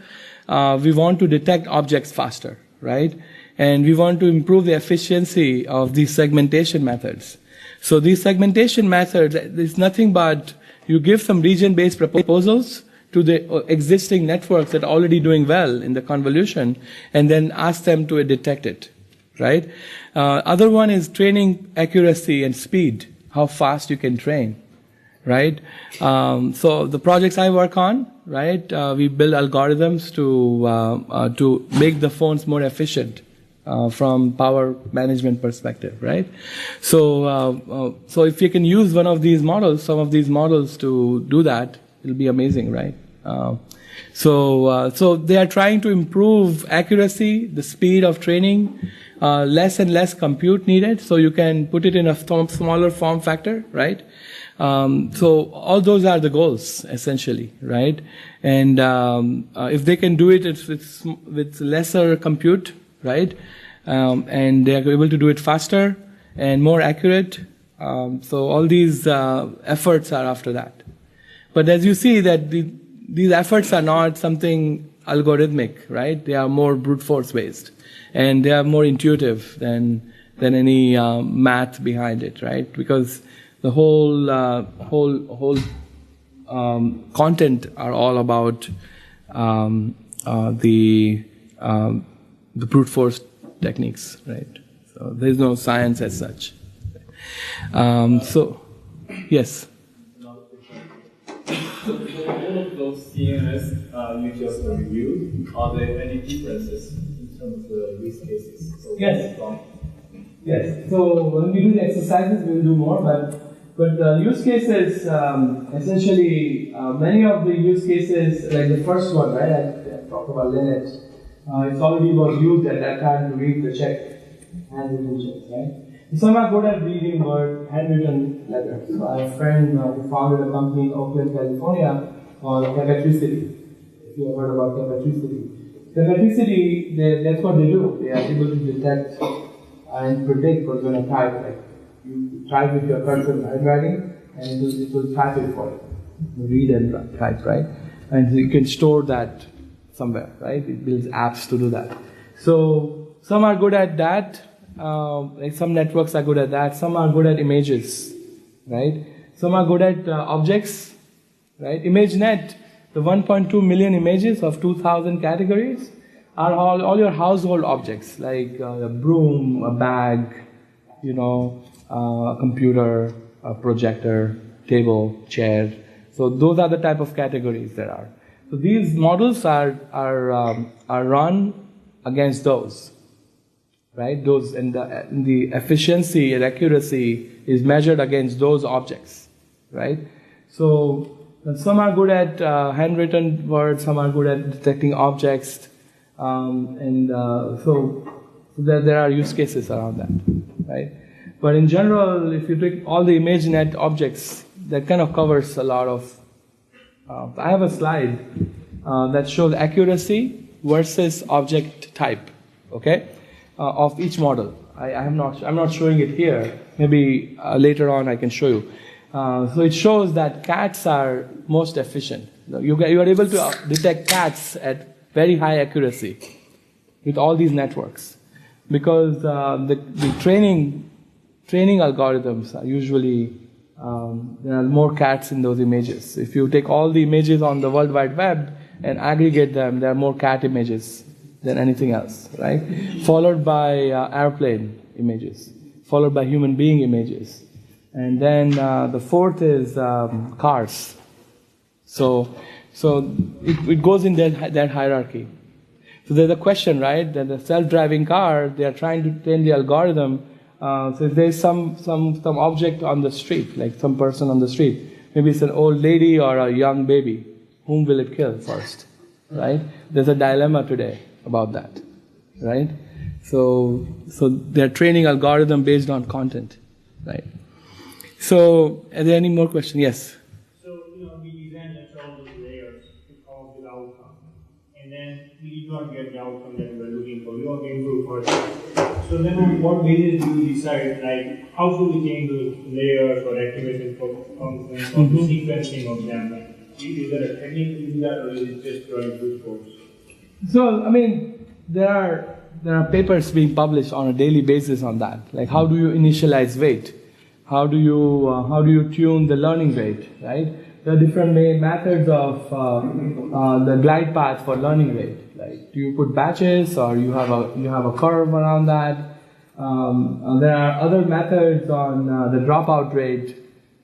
We want to detect objects faster, right? And we want to improve the efficiency of these segmentation methods. So these segmentation methods is nothing but you give some region-based proposals to the existing networks that are already doing well in the convolution, and then ask them to detect it, right? Other one is training accuracy and speed, how fast you can train, right? So the projects I work on, right, we build algorithms to make the phones more efficient from power management perspective, right? So if you can use one of these models, some of these models to do that, it'll be amazing, right? So they are trying to improve accuracy, the speed of training, less and less compute needed, so you can put it in a smaller form factor, right? So all those are the goals, essentially, right? And if they can do it with lesser compute, right? And they are able to do it faster and more accurate. So all these efforts are after that. But as you see that these efforts are not something algorithmic, right? They are more brute force based, and they are more intuitive than any content are all about the brute force techniques, right? So there's no science as such. So, yes. So for all of those CNS you just reviewed, are there any differences in terms of the use cases? So Yes. Yes. So when we do the exercises, we will do more, but the use cases, essentially, many of the use cases, like the first one, right? I talked about Linux. It already was used at that time to read the check, handwritten checks, right? Some are good at reading handwritten letters. So I have a friend who founded a company in Oakland, California called Capatricity. If you have heard about Capatricity. Capatricity, that's what they do. They are able to detect and predict what's going to type. Like you type with your cursor handwriting, and it will type it for you. Read and type, right? And you can store that somewhere, right? It builds apps to do that. So some are good at that. Like some networks are good at that. Some are good at images, right? Some are good at objects, right? ImageNet, the 1.2 million images of 2,000 categories are all your household objects, like a broom, a bag, a computer, a projector, table, chair. So those are the type of categories there are. So these models are run against those. Right? Those and the efficiency and accuracy is measured against those objects, right? So some are good at handwritten words, some are good at detecting objects, so there are use cases around that, right? But in general, if you take all the ImageNet objects, that kind of covers a lot of. I have a slide that shows accuracy versus object type, okay? Of each model. I'm not showing it here. Maybe later on I can show you. So it shows that cats are most efficient. You are able to detect cats at very high accuracy with all these networks, because the training algorithms are usually there are more cats in those images. If you take all the images on the World Wide Web and aggregate them, there are more cat images than anything else, right? Followed by airplane images, followed by human being images. And then the fourth is cars. So it goes in that hierarchy. So there's a question, right? That the self-driving car, they are trying to train the algorithm. So if there's some object on the street, like some person on the street, maybe it's an old lady or a young baby, whom will it kill first, right? There's a dilemma today about that, right? So they're training algorithm based on content, right? So are there any more questions? Yes. So we then all those layers to come up with outcome, and then we did not get the outcome that we were looking for. We were going to first. So then on what basis do you decide, like, how should we change those layers or activation functions or the sequencing of them? Like, is there a technique to do that, or is it just drawing brute force? So, I mean, there are papers being published on a daily basis on that. Like, how do you initialize weight? How do you tune the learning rate, right? There are different methods of the glide path for learning rate. Like, do you put batches, or you have a curve around that? There are other methods on the dropout rate,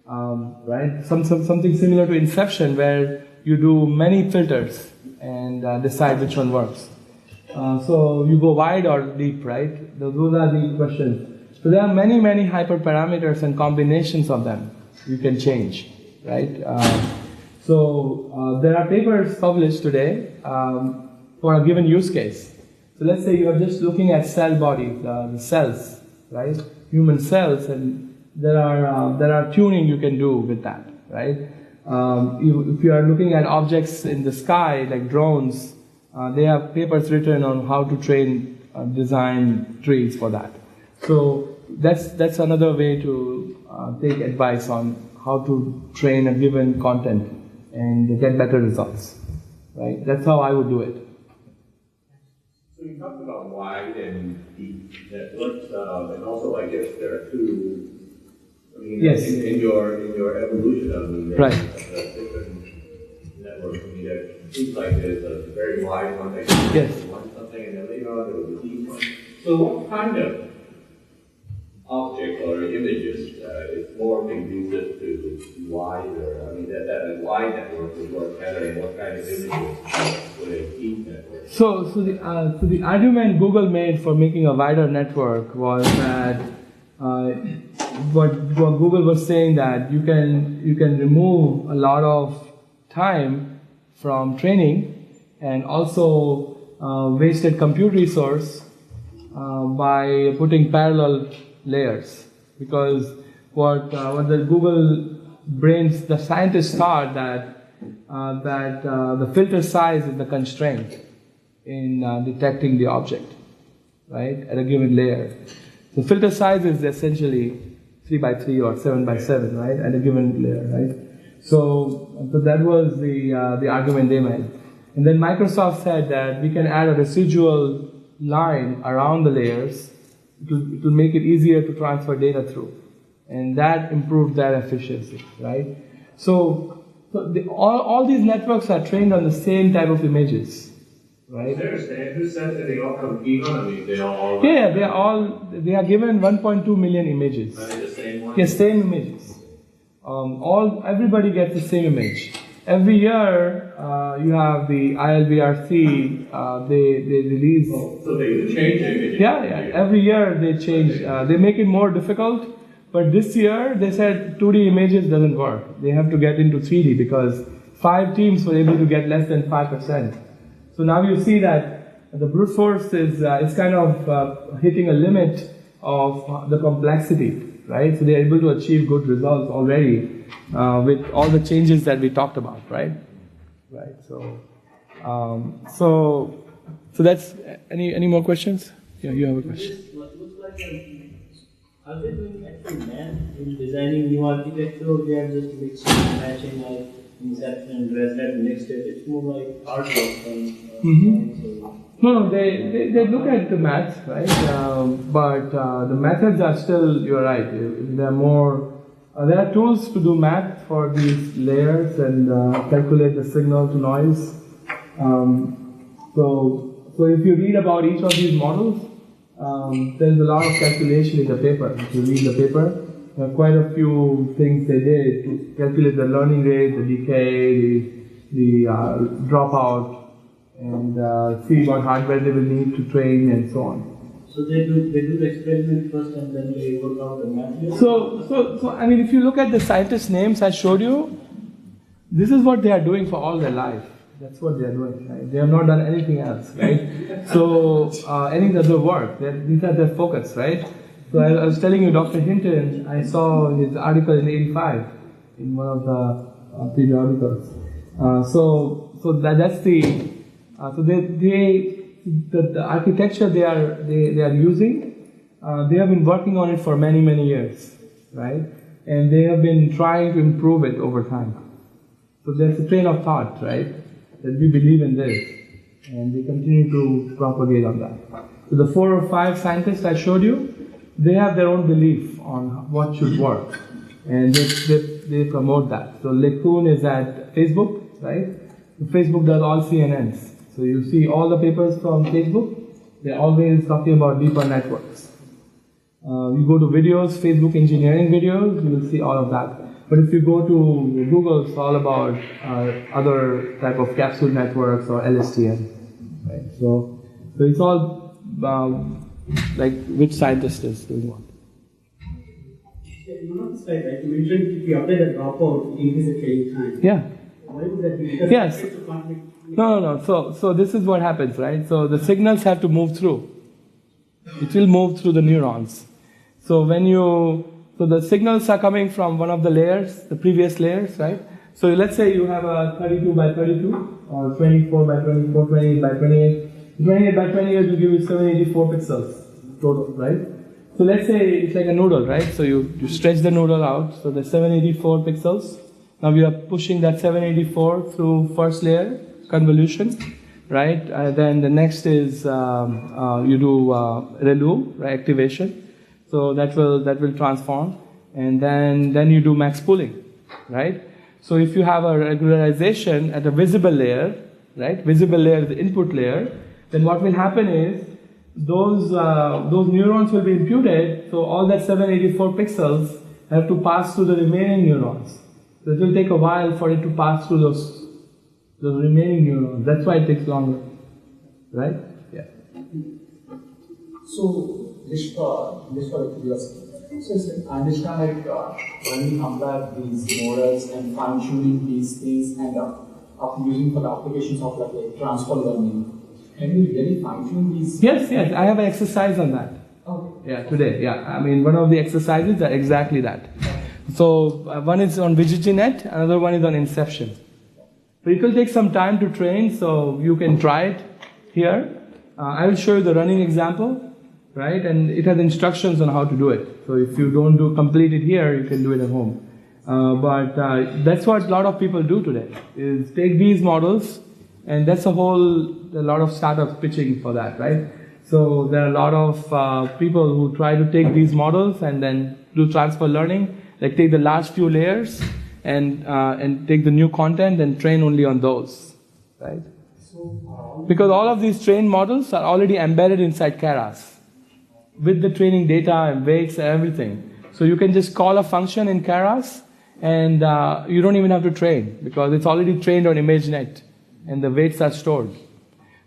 right? Something similar to Inception, where you do many filters and decide which one works. So you go wide or deep, right? Those are the questions. So there are many hyperparameters and combinations of them you can change, right? So there are papers published today for a given use case. So let's say you are just looking at cell bodies, the cells, right? Human cells, and there are tuning you can do with that, right? If you are looking at objects in the sky, like drones, they have papers written on how to train, design trees for that. So that's another way to take advice on how to train a given content and get better results, right? That's how I would do it. So you talked about wide and deep networks, and also I guess there are two. I mean, yes. in your evolution of the right. different networks. I mean, it seems like there's a very wide one that Yes. one something, and then later on there was a deep one. So what kind of object or images is more conducive to wider? I mean, that a wide network would work better, and what kind of images would a deep network? So the argument Google made for making a wider network was that what Google was saying that you can remove a lot of time from training and also wasted compute resource by putting parallel layers, because what the Google brains, the scientists thought that the filter size is the constraint in detecting the object, right, at a given layer. The filter size is essentially 3 by 3 or 7 by 7, right, at a given layer, right? So that was the argument they made. And then Microsoft said that we can add a residual line around the layers to make it easier to transfer data through. And that improved their efficiency, right? So all these networks are trained on the same type of images, right? Seriously, in who says that they all compete on? I mean, they all. Yeah, they are given 1.2 million images. Are they the same one? Yes, same images. Everybody gets the same image. Every year, you have the ILBRC, they release. So they change the images. Yeah. Every year they change. They make it more difficult. But this year they said 2D images doesn't work. They have to get into 3D because 5 teams were able to get less than 5%. So now you see that the brute force is kind of hitting a limit of the complexity. Right, so they are able to achieve good results already with all the changes that we talked about, right? Right. So that's any more questions? Yeah, you have a question. What looks like are they doing actual math in designing new architecture, or they are just mixing and matching like inception, ResNet, next step? It's more like artwork than. No, they look at the maths, right? But the methods are still, you're right, they're more, there are tools to do math for these layers and calculate the signal to noise. So if you read about each of these models, there's a lot of calculation in the paper. If you read the paper, there are quite a few things they did to calculate the learning rate, the decay, the dropout, and see what hardware they will need to train and so on. So they do the experiment first and then they work out the math? So I mean, if you look at the scientists' names I showed you, this is what they are doing for all their life. That's what they are doing, right? They have not done anything else, right? So any other work, these are their focus, right? So I was telling you, Dr. Hinton, I saw his article in '85 in one of the periodicals. So that's the the architecture they are using, they have been working on it for many years, right? And they have been trying to improve it over time. So there's a train of thought, right? That we believe in this, and they continue to propagate on that. So the 4 or 5 scientists I showed you, they have their own belief on what should work, and they promote that. So LeCun is at Facebook, right? Facebook does all CNNs. So you see all the papers from Facebook, they're always talking about deeper networks. You go to videos, Facebook engineering videos, you will see all of that. But if you go to Google, it's all about other type of capsule networks or LSTM. Right? So it's all like which scientist is doing what. You know, right? You mentioned if you apply the dropout, it increases the training time. Yeah. Why would that be? Because Yes. it creates a conflict. No. So this is what happens, right? So the signals have to move through. It will move through the neurons. So so the signals are coming from one of the layers, the previous layers, right? So let's say you have a 32 by 32 or 24 by 24, 28 by 28. 28 by 28 will give you 784 pixels total, right? So let's say it's like a noodle, right? So you stretch the noodle out, so there's 784 pixels. Now we are pushing that 784 through first layer convolution, right? Then the next is you do ReLU, right, activation. So that will transform, and then you do max pooling, right? So if you have a regularization at a visible layer, right? Visible layer is the input layer. Then what will happen is those neurons will be imputed. So all that 784 pixels have to pass through the remaining neurons. So it will take a while for it to pass through those remaining neurons. That's why it takes longer, right? Yeah. So just for curiosity. So I understand when we compare these models and fine-tuning these things and using for the applications of like transfer learning, can you really fine-tune these? Yes. I have an exercise on that. Okay. Yeah, today. Yeah, I mean one of the exercises are exactly that. So one is on ImageNet, another one is on Inception. So it will take some time to train, so you can try it here. I will show you the running example. Right, and it has instructions on how to do it. So if you don't complete it here, you can do it at home. But that's what a lot of people do today, is take these models, and that's a lot of startups pitching for that, right? So there are a lot of people who try to take these models and then do transfer learning, like take the last few layers and take the new content and train only on those, right? Because all of these trained models are already embedded inside Keras, with the training data and weights and everything. So you can just call a function in Keras and you don't even have to train because it's already trained on ImageNet and the weights are stored.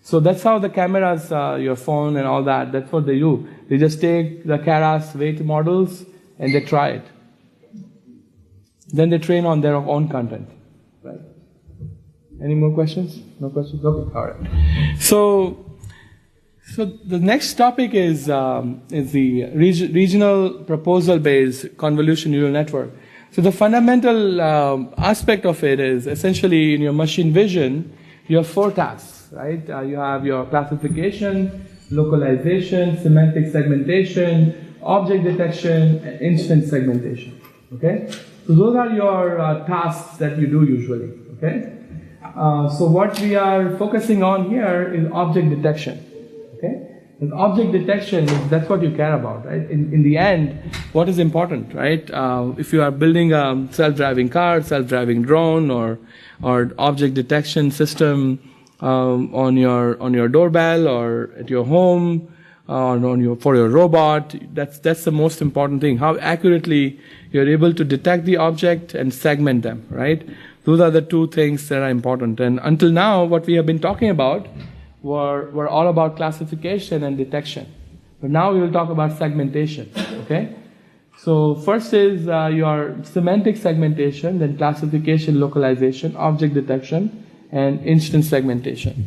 So that's how the cameras, your phone and all that, that's what they do. They just take the Keras weight models and they try it. Then they train on their own content. Right? Any more questions? No questions? Okay, all right. So the next topic is the regional proposal-based convolution neural network. So the fundamental aspect of it is essentially in your machine vision, you have 4 tasks, right? You have your classification, localization, semantic segmentation, object detection, and instant segmentation. Okay? So those are your tasks that you do usually. Okay? So what we are focusing on here is object detection. Okay? And object detection, that's what you care about, right? In the end, what is important, right? If you are building a self-driving car, self-driving drone, or object detection system on your doorbell or at your home, for your robot, that's the most important thing. How accurately you're able to detect the object and segment them, right? Those are the 2 things that are important. And until now, what we have been talking about were all about classification and detection. But now we will talk about segmentation, okay? So first is your semantic segmentation, then classification, localization, object detection, and instant segmentation.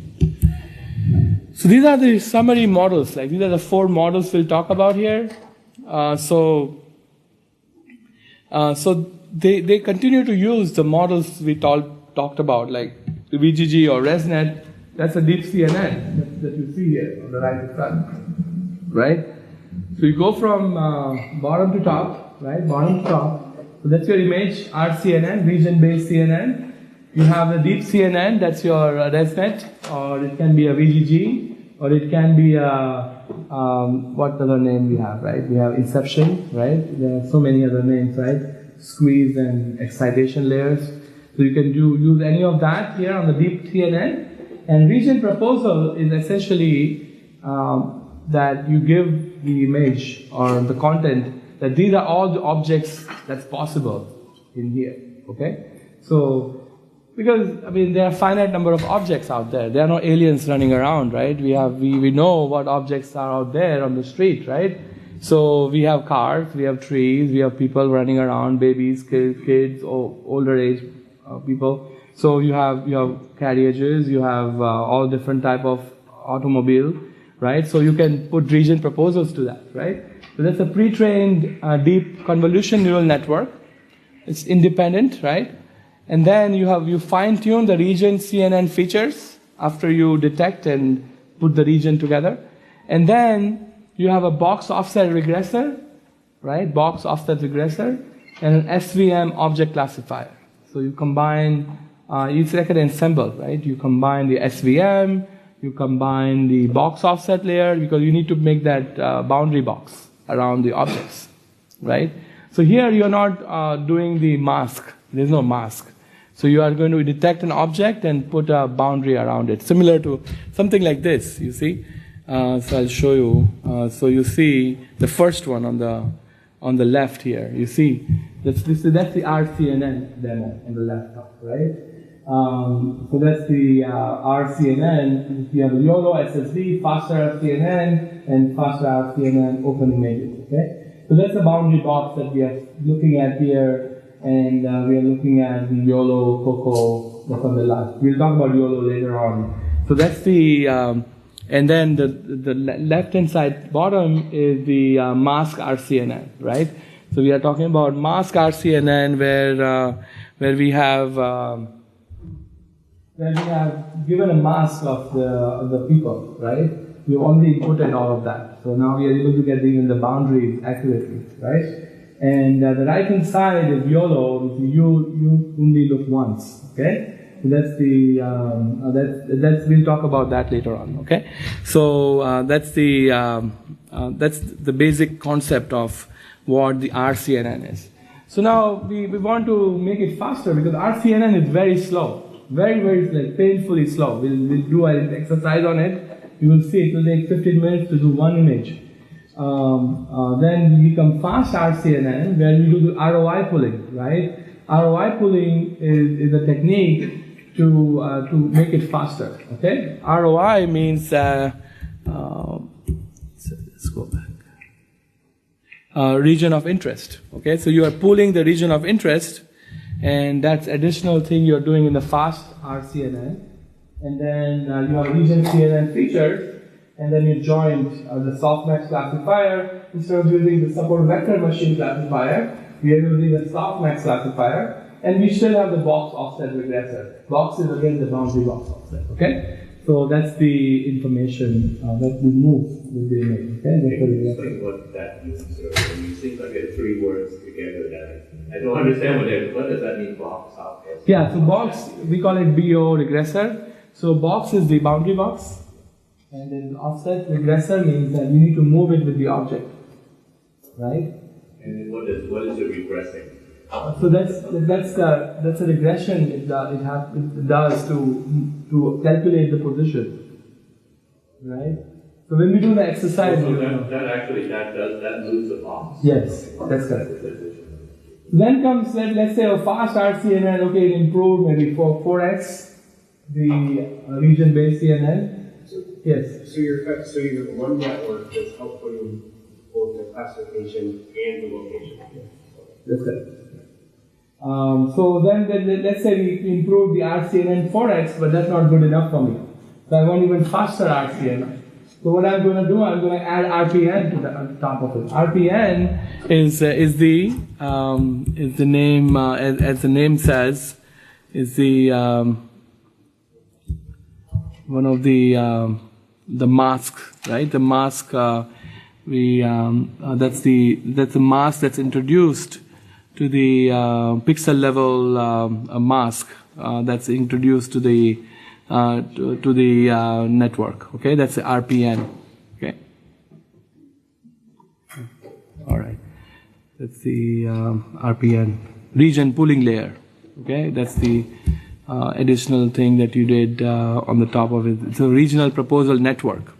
So these are the summary models, like these are the 4 models we'll talk about here. So they continue to use the models we talked about, like the VGG or ResNet. That's a deep CNN that you see here on the right side, right? So you go from bottom to top, right? Bottom to top. So that's your image, RCNN, region-based CNN. You have the deep CNN, that's your ResNet, or it can be a VGG, or it can be a, what other name we have, right? We have Inception, right? There are so many other names, right? Squeeze and excitation layers. So you can use any of that here on the deep CNN. And region proposal is essentially that you give the image or the content that these are all the objects that's possible in here, okay? So, because, I mean, there are a finite number of objects out there. There are no aliens running around, right? We know what objects are out there on the street, right? So we have cars, we have trees, we have people running around, babies, kids, older age people. So you have carriages, you have all different type of automobile, right? So you can put region proposals to that, right? So that's a pre-trained deep convolution neural network. It's independent, right? And then you fine-tune the region CNN features after you detect and put the region together. And then you have a box offset regressor, right? Box offset regressor, and an SVM object classifier. So you combine, it's like an ensemble, right? You combine the SVM, you combine the box offset layer, because you need to make that boundary box around the objects, right? So here you're not doing the mask. There's no mask. So you are going to detect an object and put a boundary around it, similar to something like this, you see. So I'll show you. So you see the first one on the left here. You see, that's the RCNN demo on the laptop, right? So that's the RCNN. You have YOLO SSD, faster RCNN, and faster RCNN open images. Okay, so that's the boundary box that we are looking at here. And we are looking at the YOLO, COCO, that's on the left. We'll talk about YOLO later on. So that's the, and then the left-hand side bottom is the mask RCNN, right? So we are talking about mask RCNN where we have given a mask of the people, right? We already inputted all of that. So now we are able to get even the boundaries accurately, right? And the right-hand side is YOLO. You only look once. Okay, so that's the that's we'll talk about that later on. Okay, so that's the basic concept of what the RCNN is. So now we want to make it faster because RCNN is very slow, very like painfully slow. We'll do an exercise on it. You will see it will take 15 minutes to do one image. Then we become fast RCNN where we do the ROI pulling, right? ROI pulling is a technique to make it faster. Okay, ROI means let's go back. Region of interest. Okay, so you are pulling the region of interest, and that's additional thing you're doing in the fast RCNN, and then you have region CNN features. And then you joined the softmax classifier. Instead of using the support vector machine classifier, we are using the softmax classifier. And we still have the box offset regressor. Box is again the boundary box offset. Okay? So that's the information that we move with the image. Okay? Can you explain what that means? When you think like it's three words together, that I don't understand what does that mean, box offset? Yeah, so box, we call it BO regressor. So box is the boundary box. And then offset regressor means that you need to move it with the object, right? And then what is the regressing? So that's a regression it does to calculate the position, right? So when we do the exercise, so that moves the box. Yes, that's correct. Then comes let's say a fast RCNN. Okay, it improved maybe 4x the region-based CNN. Yes. So you're one network that's outputting both the classification and the location. That's correct. So then let's say we improve the RCNN 4x, but that's not good enough for me. So I want even faster RCNN. So what I'm going to do, I'm going to add RPN to the top of it. RPN is the name as the name says, is the one of the mask, right? The mask that's the mask that's introduced to the pixel level mask that's introduced to the network. Okay, that's the RPN. Okay, all right. That's the RPN region pooling layer. Okay, that's the additional thing that you did on the top of it. It's a regional proposal network.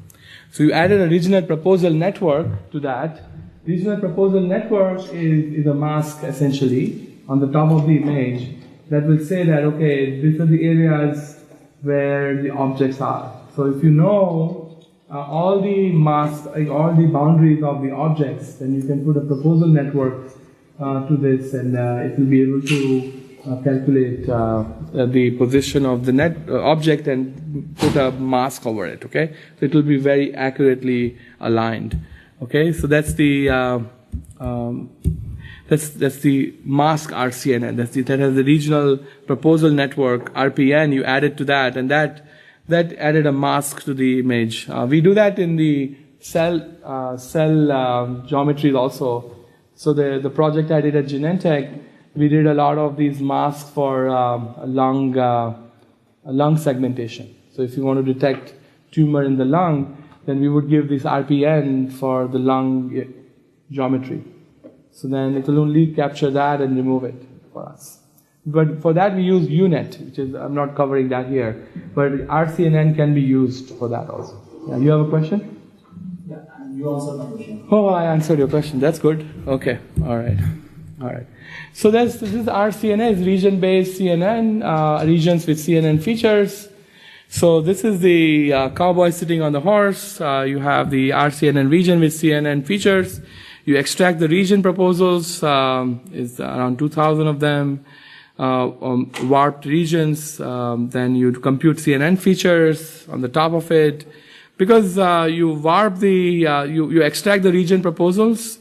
So you added a regional proposal network to that. Regional proposal network is a mask essentially on the top of the image that will say that, okay, these are the areas where the objects are. So if you know all the masks, all the boundaries of the objects, then you can put a proposal network to this, and it will be able to calculate the position of the object and put a mask over it. Okay, so it will be very accurately aligned. Okay, so that's the mask RCNN. That has the regional proposal network RPN. You added to that, and that added a mask to the image. We do that in the cell geometries also. So the project I did at Genentech, we did a lot of these masks for lung segmentation. So if you want to detect tumor in the lung, then we would give this RPN for the lung geometry. So then it will only capture that and remove it for us. But for that we use UNet, which is, I'm not covering that here, but RCNN can be used for that also. Yeah, you have a question? Yeah, and you answered my question. Oh, I answered your question. That's good. Okay. All right. So this is RCNN, is region-based CNN, regions with CNN features. So this is the cowboy sitting on the horse. You have the RCNN region with CNN features. You extract the region proposals, is around 2,000 of them, warped regions. Then you compute CNN features on the top of it. Because you warp you extract the region proposals,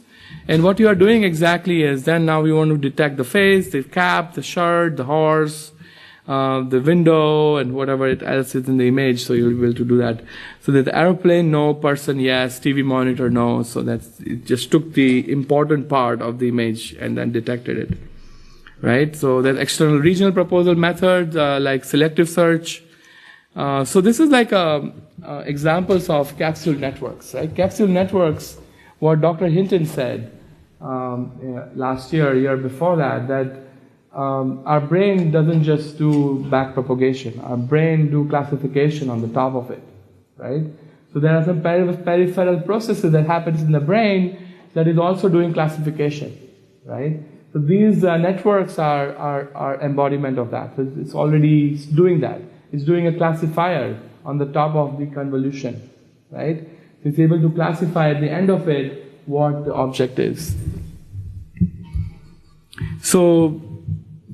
and what you are doing exactly is then now we want to detect the face, the cap, the shirt, the horse, the window, and whatever else is in the image, so you'll be able to do that. So that the airplane, no; person, yes; TV monitor, no. So it just took the important part of the image and then detected it, right? So there's external regional proposal methods like selective search. So this is like examples of capsule networks, right? Capsule networks, what Dr. Hinton said last year before that our brain doesn't just do back propagation. Our brain do classification on the top of it, right? So there are some peripheral processes that happens in the brain that is also doing classification, right? So these networks are embodiment of that. So it's already doing that. It's doing a classifier on the top of the convolution, right? So it's able to classify at the end of it what the object is. So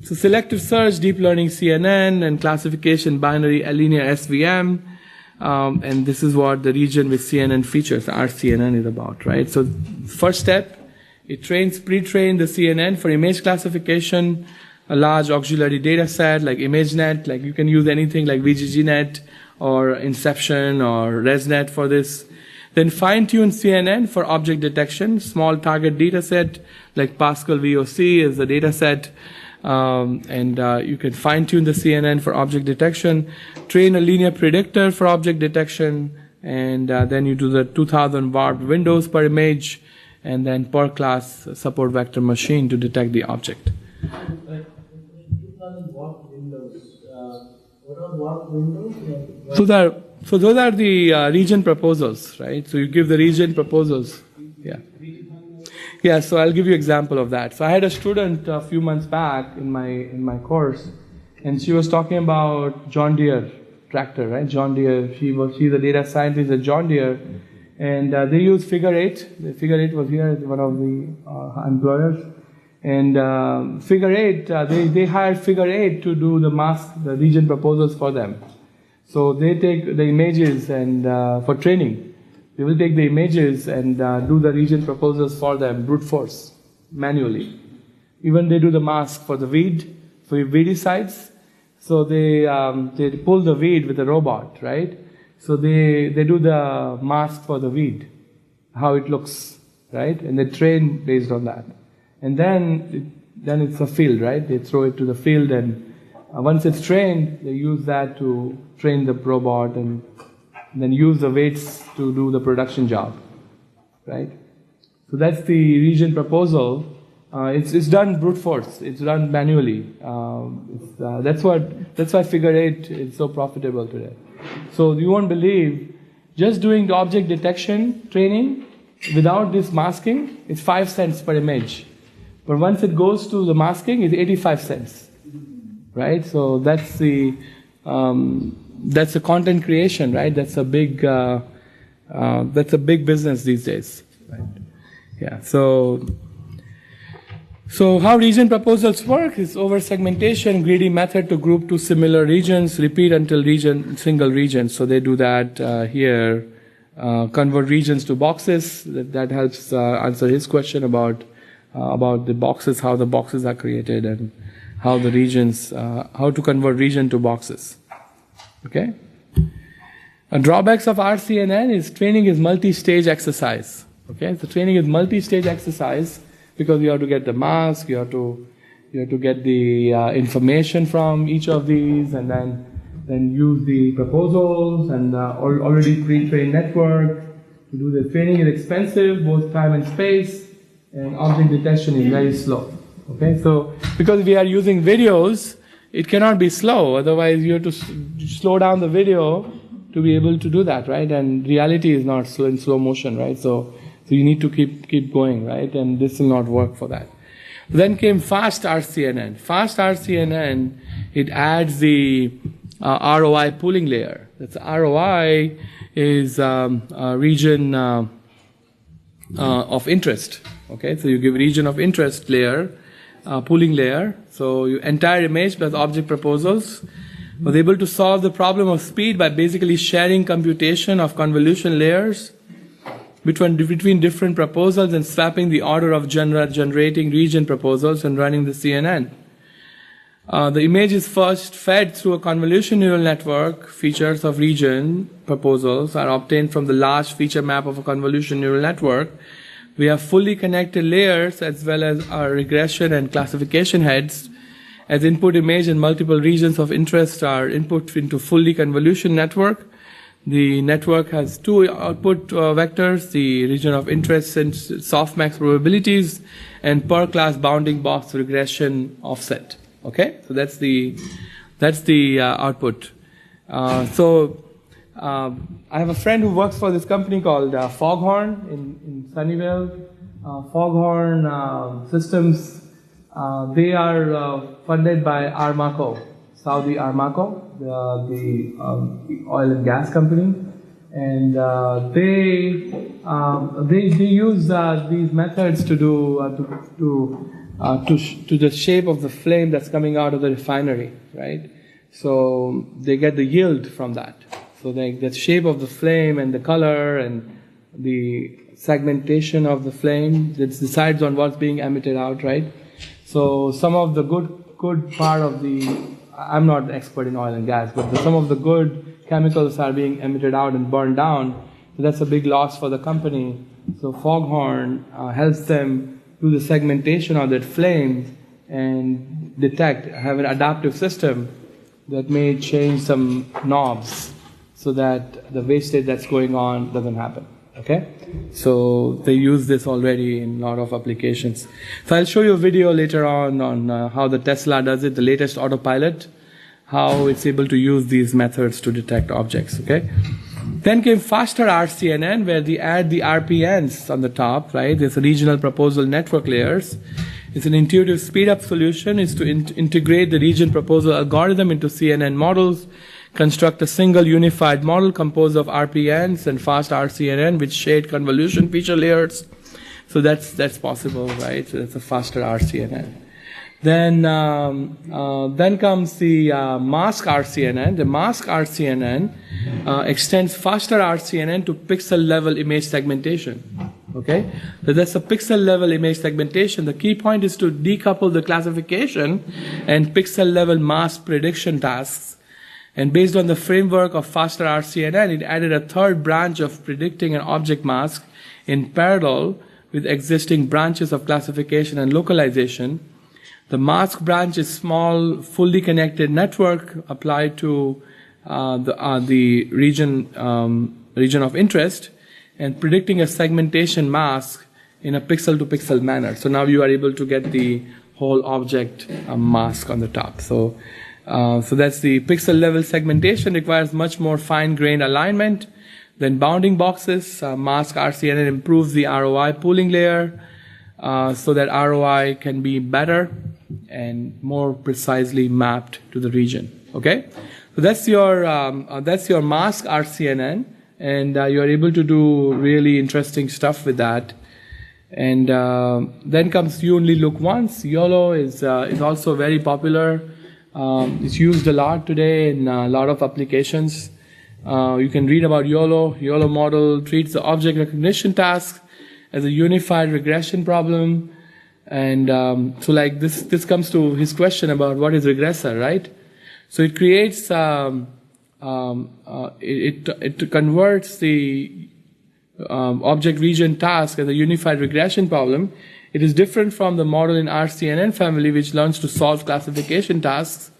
selective search, deep learning CNN, and classification binary linear SVM, and this is what the region with CNN features, RCNN, is about, right? So first step, it pre-trains the CNN for image classification, a large auxiliary data set like ImageNet, like you can use anything like VGGNet or Inception or ResNet for this. Then fine-tune CNN for object detection, small target data set like Pascal VOC is the data set, and you can fine-tune the CNN for object detection, train a linear predictor for object detection, and then you do the 2,000 warped windows per image, and then per class support vector machine to detect the object. 2,000 warped windows. What are warped windows? So those are the region proposals, right? So you give the region proposals. Yeah. Yeah, so I'll give you an example of that. So I had a student a few months back in my course, and she was talking about John Deere tractor, right? John Deere. She's a data scientist at John Deere, and they use Figure 8. The Figure 8 was here as one of the employers. And Figure 8, they hired Figure 8 to do the region proposals for them. So they take the images and for training, they will take the images and do the region proposals for them, brute force, manually. Even they do the mask for the weed, for weedicides. So they pull the weed with a robot, right? So they do the mask for the weed, how it looks, right? And they train based on that. And then it's a field, right? They throw it to the field, and once it's trained, they use that to train the robot and then use the weights to do the production job, right? So that's the region proposal. It's done brute force. It's done manually. That's why Figure 8 is so profitable today. So you won't believe, just doing the object detection training without this masking, it's 5 cents per image. But once it goes to the masking, it's 85 cents, right? So that's the content creation, right? That's a big business these days, right? Yeah. So how region proposals work is over segmentation, greedy method to group two similar regions, repeat until single region. So they do that here. Convert regions to boxes. That helps answer his question about the boxes, how the boxes are created, and how the regions, how to convert region to boxes. Okay. Drawbacks of RCNN is training is multi-stage exercise. Okay, so training is multi-stage exercise because you have to get the mask, you have to get the information from each of these, and then use the proposals and already pre-trained network to do the training is expensive, both time and space. And object detection is very slow. Okay, so because we are using videos, it cannot be slow. Otherwise, you have to slow down the video to be able to do that, right? And reality is not slow in slow motion, right? So you need to keep going, right? And this will not work for that. Then came fast RCNN. Fast RCNN, it adds the ROI pooling layer. That's ROI is a region of interest. Okay, so you give region of interest layer, pooling layer. So your entire image plus object proposals was able to solve the problem of speed by basically sharing computation of convolution layers between different proposals and swapping the order of generating region proposals and running the CNN. The image is first fed through a convolution neural network. Features of region proposals are obtained from the large feature map of a convolution neural network. We have fully connected layers as well as our regression and classification heads. As input image and multiple regions of interest are input into fully convolution network. The network has two output vectors, the region of interest and softmax probabilities, and per class bounding box regression offset. Okay, so that's the output. I have a friend who works for this company called Foghorn in Sunnyvale. Foghorn Systems. They are funded by Aramco, Saudi Aramco, the oil and gas company, and they use these methods to the shape of the flame that's coming out of the refinery, right? So they get the yield from that. So the shape of the flame and the color and the segmentation of the flame that decides on what's being emitted out, right? So some of the good part of I'm not an expert in oil and gas, but some of the good chemicals are being emitted out and burned down. So that's a big loss for the company. So Foghorn helps them do the segmentation of that flame and have an adaptive system that may change some knobs so that the wastage that's going on doesn't happen. Okay? So they use this already in a lot of applications. So I'll show you a video later on how the Tesla does it, the latest autopilot, how it's able to use these methods to detect objects. Okay? Then came faster RCNN, where they add the RPNs on the top, right? There's a regional proposal network layers. It's an intuitive speed-up solution. It's to integrate the region proposal algorithm into CNN models, construct a single unified model composed of RPNs and fast RCNN with shared convolution feature layers. So that's possible, right? So that's a faster RCNN. Then comes the mask RCNN. The mask RCNN extends faster RCNN to pixel level image segmentation. Okay, so that's a pixel level image segmentation. The key point is to decouple the classification and pixel level mask prediction tasks. And based on the framework of faster RCNN, it added a third branch of predicting an object mask in parallel with existing branches of classification and localization. The mask branch is small, fully connected network applied to the region of interest and predicting a segmentation mask in a pixel-to-pixel manner. So now you are able to get the whole object mask on the top. So that's the pixel level segmentation requires much more fine-grained alignment than bounding boxes. Mask RCNN improves the ROI pooling layer so that ROI can be better and more precisely mapped to the region. Okay, so that's your mask RCNN, and you are able to do really interesting stuff with that. And then comes You Only Look Once. YOLO is also very popular. It's used a lot today in a lot of applications. You can read about YOLO. YOLO model treats the object recognition task as a unified regression problem. And so like this comes to his question about what is regressor, right? So it creates, it converts the object region task as a unified regression problem. It is different from the model in RCNN family, which learns to solve classification tasks.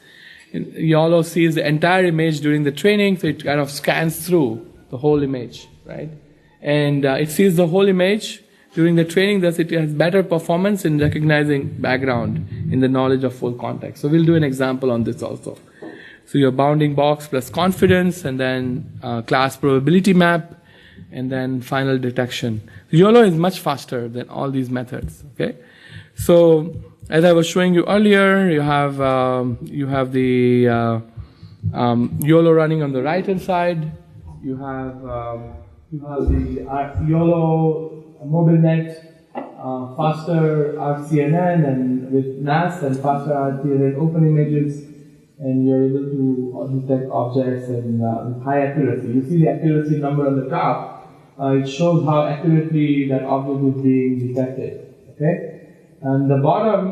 YOLO sees the entire image during the training, so it kind of scans through the whole image, right? And it sees the whole image, during the training, thus it has better performance in recognizing background in the knowledge of full context. So we'll do an example on this also. So your bounding box plus confidence, and then class probability map, and then final detection. YOLO is much faster than all these methods. Okay, so as I was showing you earlier, you have the YOLO running on the right hand side. You have the YOLO MobileNet, faster RCNN and with NAS, and faster RTNN open images, and you're able to detect objects and with high accuracy. You see the accuracy number on the top. It shows how accurately that object is being detected. Okay, and the bottom,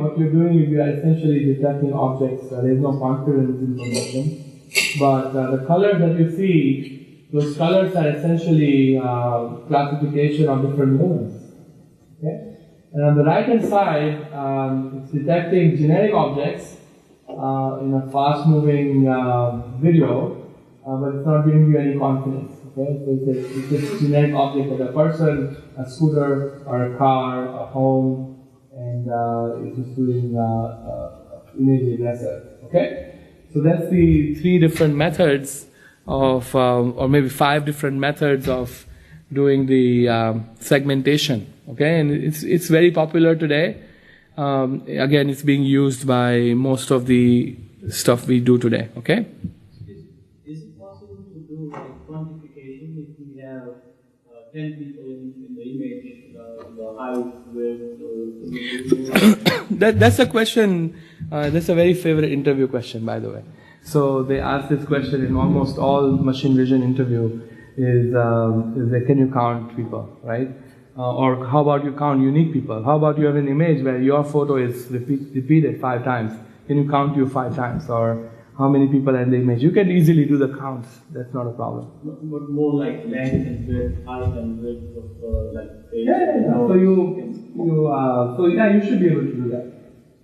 what you're doing is you are essentially detecting objects. There is no confidence information, but the colors that you see, those colors are essentially classification of different movements. Okay, and on the right hand side, it's detecting generic objects in a fast-moving video, but it's not giving you any confidence. Okay, so it's a generic object of a person, a scooter, or a car, a home, and it's just doing image erasure. Okay, so that's the 3 different methods of, or maybe 5 different methods of doing the segmentation. Okay, and it's very popular today. Again, it's being used by most of the stuff we do today. Okay. Is it possible to do like quantification if we have 10 people in the image, the height, width, That's a question. That's a very favorite interview question, by the way. So they ask this question in almost all machine vision interview: is that can you count people, right? Or how about you count unique people? How about you have an image where your photo is repeated 5 times? Can you count you 5 times? Or how many people are in the image? You can easily do the counts. That's not a problem. but more like length and width, height and width of like page. Yeah. So you should be able to do that.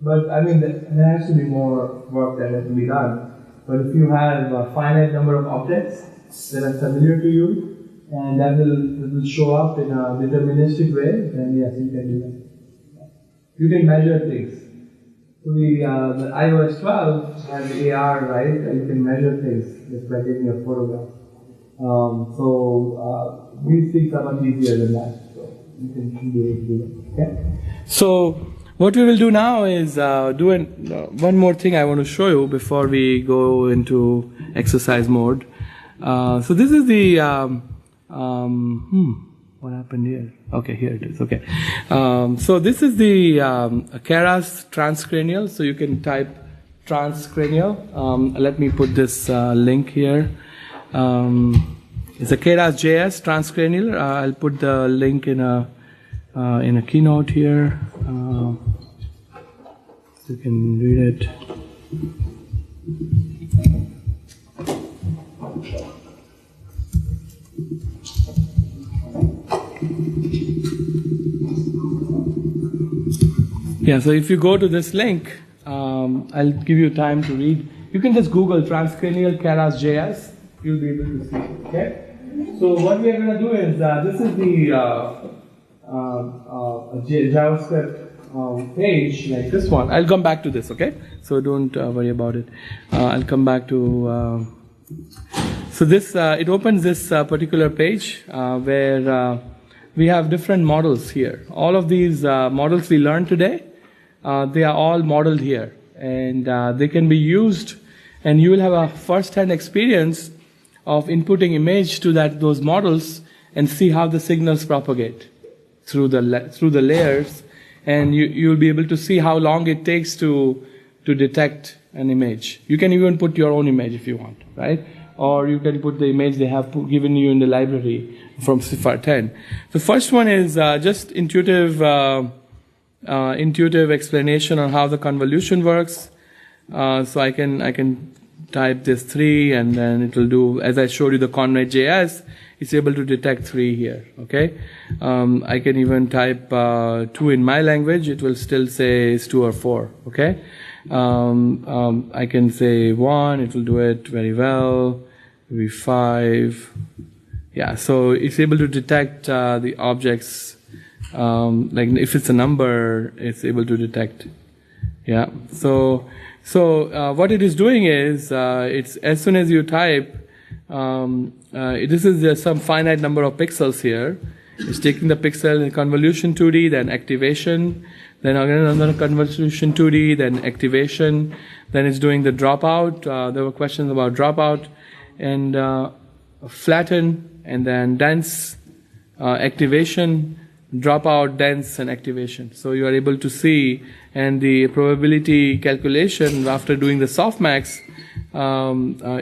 But I mean, there has to be more work that has to be done. But if you have a finite number of objects that are familiar to you, and that will show up in a deterministic way, then yes, you can do that. You can measure things. So the iOS 12 has AR, right? And you can measure things just by taking a photograph. These things are much easier than that. So you can be able to do that. Okay? So what we will do now is one more thing I want to show you before we go into exercise mode. So this is the what happened here? Okay, here it is. Okay. So this is the Keras transcranial. So you can type transcranial. Let me put this link here. It's a Keras JS transcranial. I'll put the link in a keynote here. So you can read it. Yeah, so if you go to this link, I'll give you time to read. You can just Google transcranial Keras JS. You'll be able to see it. Okay. So what we are going to do is this is the JavaScript page like this one. I'll come back to this. Okay. So don't worry about it. I'll come back to. So this it opens this particular page where we have different models here. All of these models we learned today, they are all modeled here, and they can be used, and you will have a first-hand experience of inputting image to those models and see how the signals propagate through the layers, and you'll be able to see how long it takes to detect an image. You can even put your own image if you want, right? Or you can put the image they have given you in the library from CIFAR 10. The first one is just intuitive explanation on how the convolution works. So I can type this 3, and then it will do, as I showed you the ConvNet.js, it's able to detect 3 here. Okay, I can even type 2 in my language; it will still say it's 2 or 4. Okay. I can say 1, it will do it very well. Maybe 5. Yeah, so it's able to detect the objects Like if it's a number, it's able to detect. Yeah. So what it is doing is, it's as soon as you type, this is some finite number of pixels here. It's taking the pixel in convolution 2D, then activation, then again another convolution 2D, then activation, then it's doing the dropout. There were questions about dropout, and flatten, and then dense, activation, dropout, dense, and activation. So you are able to see, and the probability calculation after doing the softmax,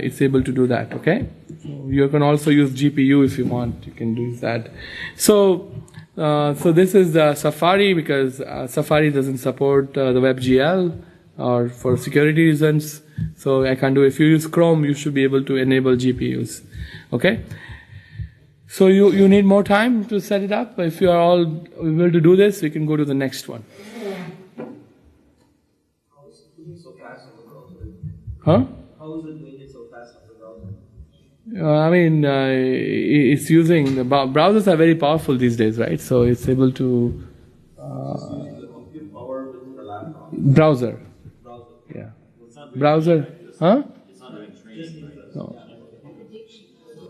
it's able to do that. Okay. You can also use GPU if you want. You can do that. So this is the Safari, because Safari doesn't support the WebGL, or for security reasons. So I can't do. If you use Chrome, you should be able to enable GPUs. Okay. So you need more time to set it up. If you are all able to do this, we can go to the next one. How is it doing so fast on the browser? Huh? How is it doing it so fast on the browser? It's using the browsers are very powerful these days, right? So it's able to Using the compute power within the laptop. browser. Yeah. Browser. Huh? It's not doing training. No.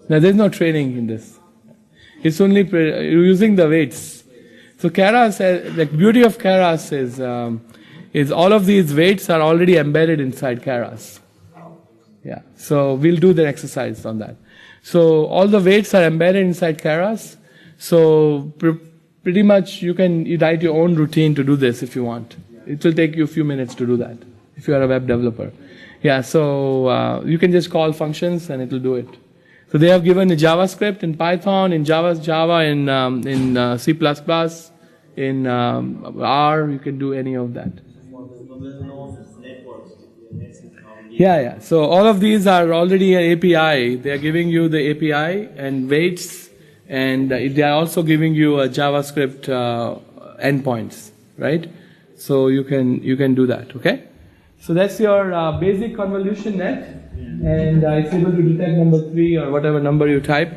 No, there's no training in this. It's only using the weights. So Keras, the beauty of Keras is all of these weights are already embedded inside Keras. Yeah. So we'll do the exercise on that. So all the weights are embedded inside Keras. So pretty much you write your own routine to do this if you want. It will take you a few minutes to do that if you are a web developer. Yeah. So you can just call functions and it will do it. So they have given a JavaScript in Python, in Java in C++, in R. You can do any of that. Yeah. So all of these are already an API. They are giving you the API and weights, and they are also giving you a JavaScript endpoints, right? So you can do that. Okay. So that's your basic convolution net. And it's able to detect number 3 or whatever number you type.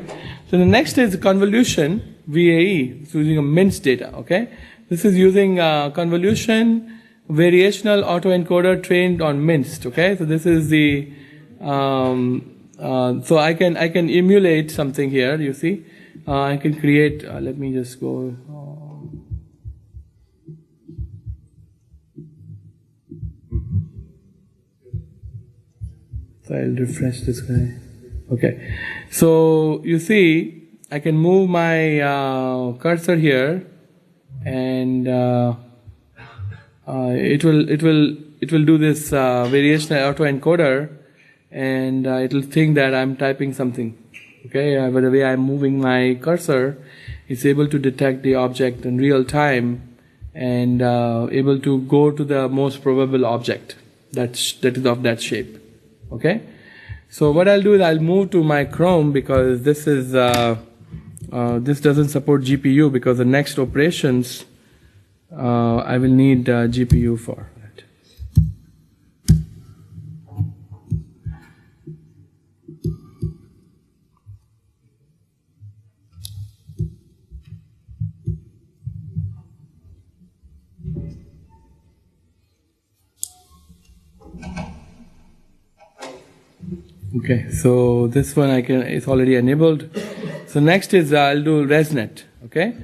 So the next is convolution, VAE. It's using a MINT data, okay? This is using convolution variational autoencoder trained on MINT, okay? So this is the, so I can emulate something here, you see? I can create, let me just go. So I'll refresh this guy. Okay. So you see, I can move my cursor here, and it will do this variational autoencoder, and it will think that I'm typing something. Okay. By the way I'm moving my cursor, it's able to detect the object in real time, and able to go to the most probable object that is of that shape. Okay, so what I'll do is I'll move to my Chrome, because this is this doesn't support GPU, because the next operations I will need GPU for it. Okay, so this one it's already enabled. So next is I'll do ResNet. Okay,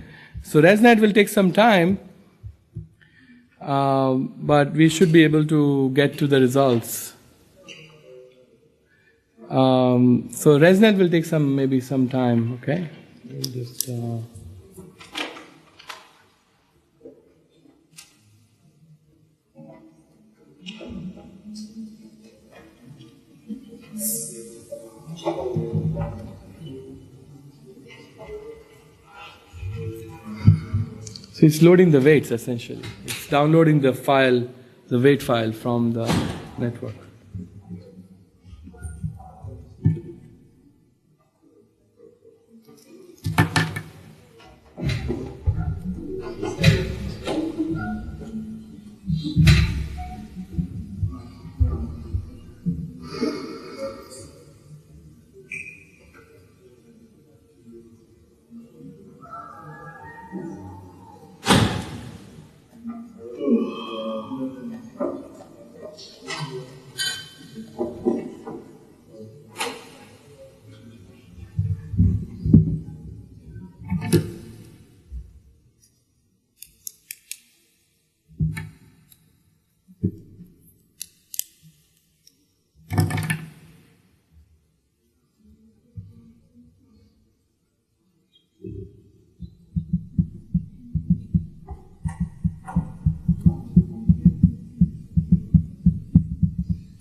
so ResNet will take some time, but we should be able to get to the results. So ResNet will take maybe some time. Okay, we'll just. So it's loading the weights essentially. It's downloading the file, the weight file from the network.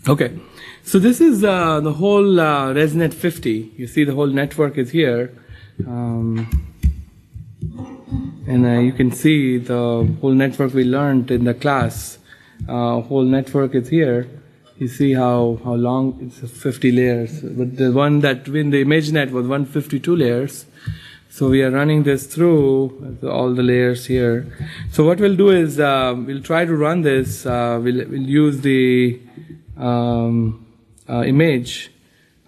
Okay, so this is the whole ResNet 50. You see the whole network is here. And you can see the whole network we learned in the class. Whole network is here. You see how long it's 50 layers. But the one that in the ImageNet was 152 layers. So we are running this through all the layers here. So what we'll do is we'll try to run this. We'll use the image.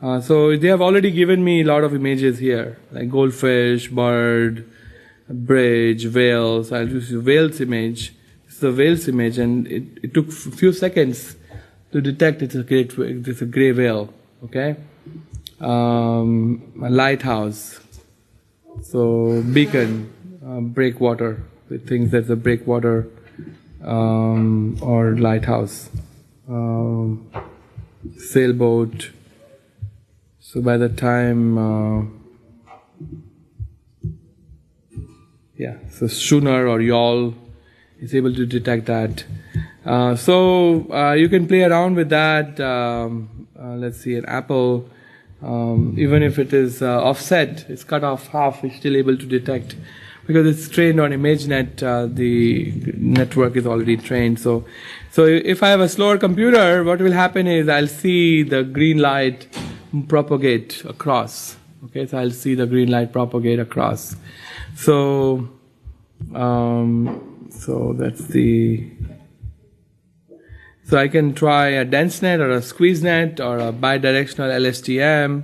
So they have already given me a lot of images here, like goldfish, bird, bridge, whales. I'll use the whales image. This is the whales image, and it took a few seconds to detect it's a gray whale. Okay, a lighthouse. So beacon, breakwater. It thinks that's a breakwater or lighthouse. Sailboat. So by the time, so schooner or yawl is able to detect that. So you can play around with that. Let's see, an apple, even if it is offset, it's cut off half, it's still able to detect. Because it's trained on ImageNet, the network is already trained. So if I have a slower computer, what will happen is I'll see the green light propagate across. Okay, so I'll see the green light propagate across. So that's the. So I can try a dense net or a squeeze net or a bidirectional LSTM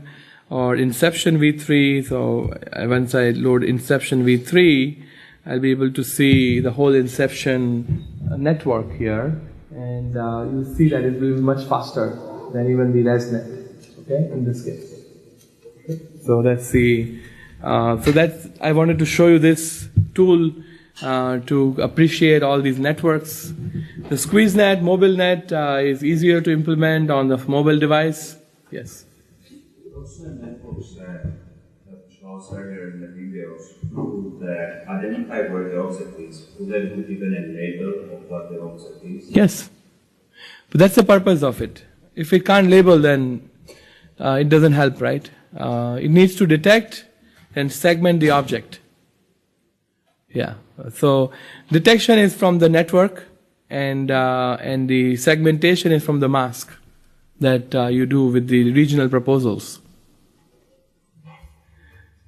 or Inception V3. So once I load Inception V3, I'll be able to see the whole Inception network here, and you'll see that it will be much faster than even the ResNet. Okay, in this case. Okay. So that's the. I wanted to show you this tool to appreciate all these networks. The SqueezeNet, mobile net is easier to implement on the mobile device. Yes. Those networks that show us earlier in the videos would identify where the offset is. Would they put even a label of what the offset is? Yes. But that's the purpose of it. If it can't label, then it doesn't help, right? It needs to detect and segment the object. Yeah. So detection is from the network, and the segmentation is from the mask that you do with the regional proposals.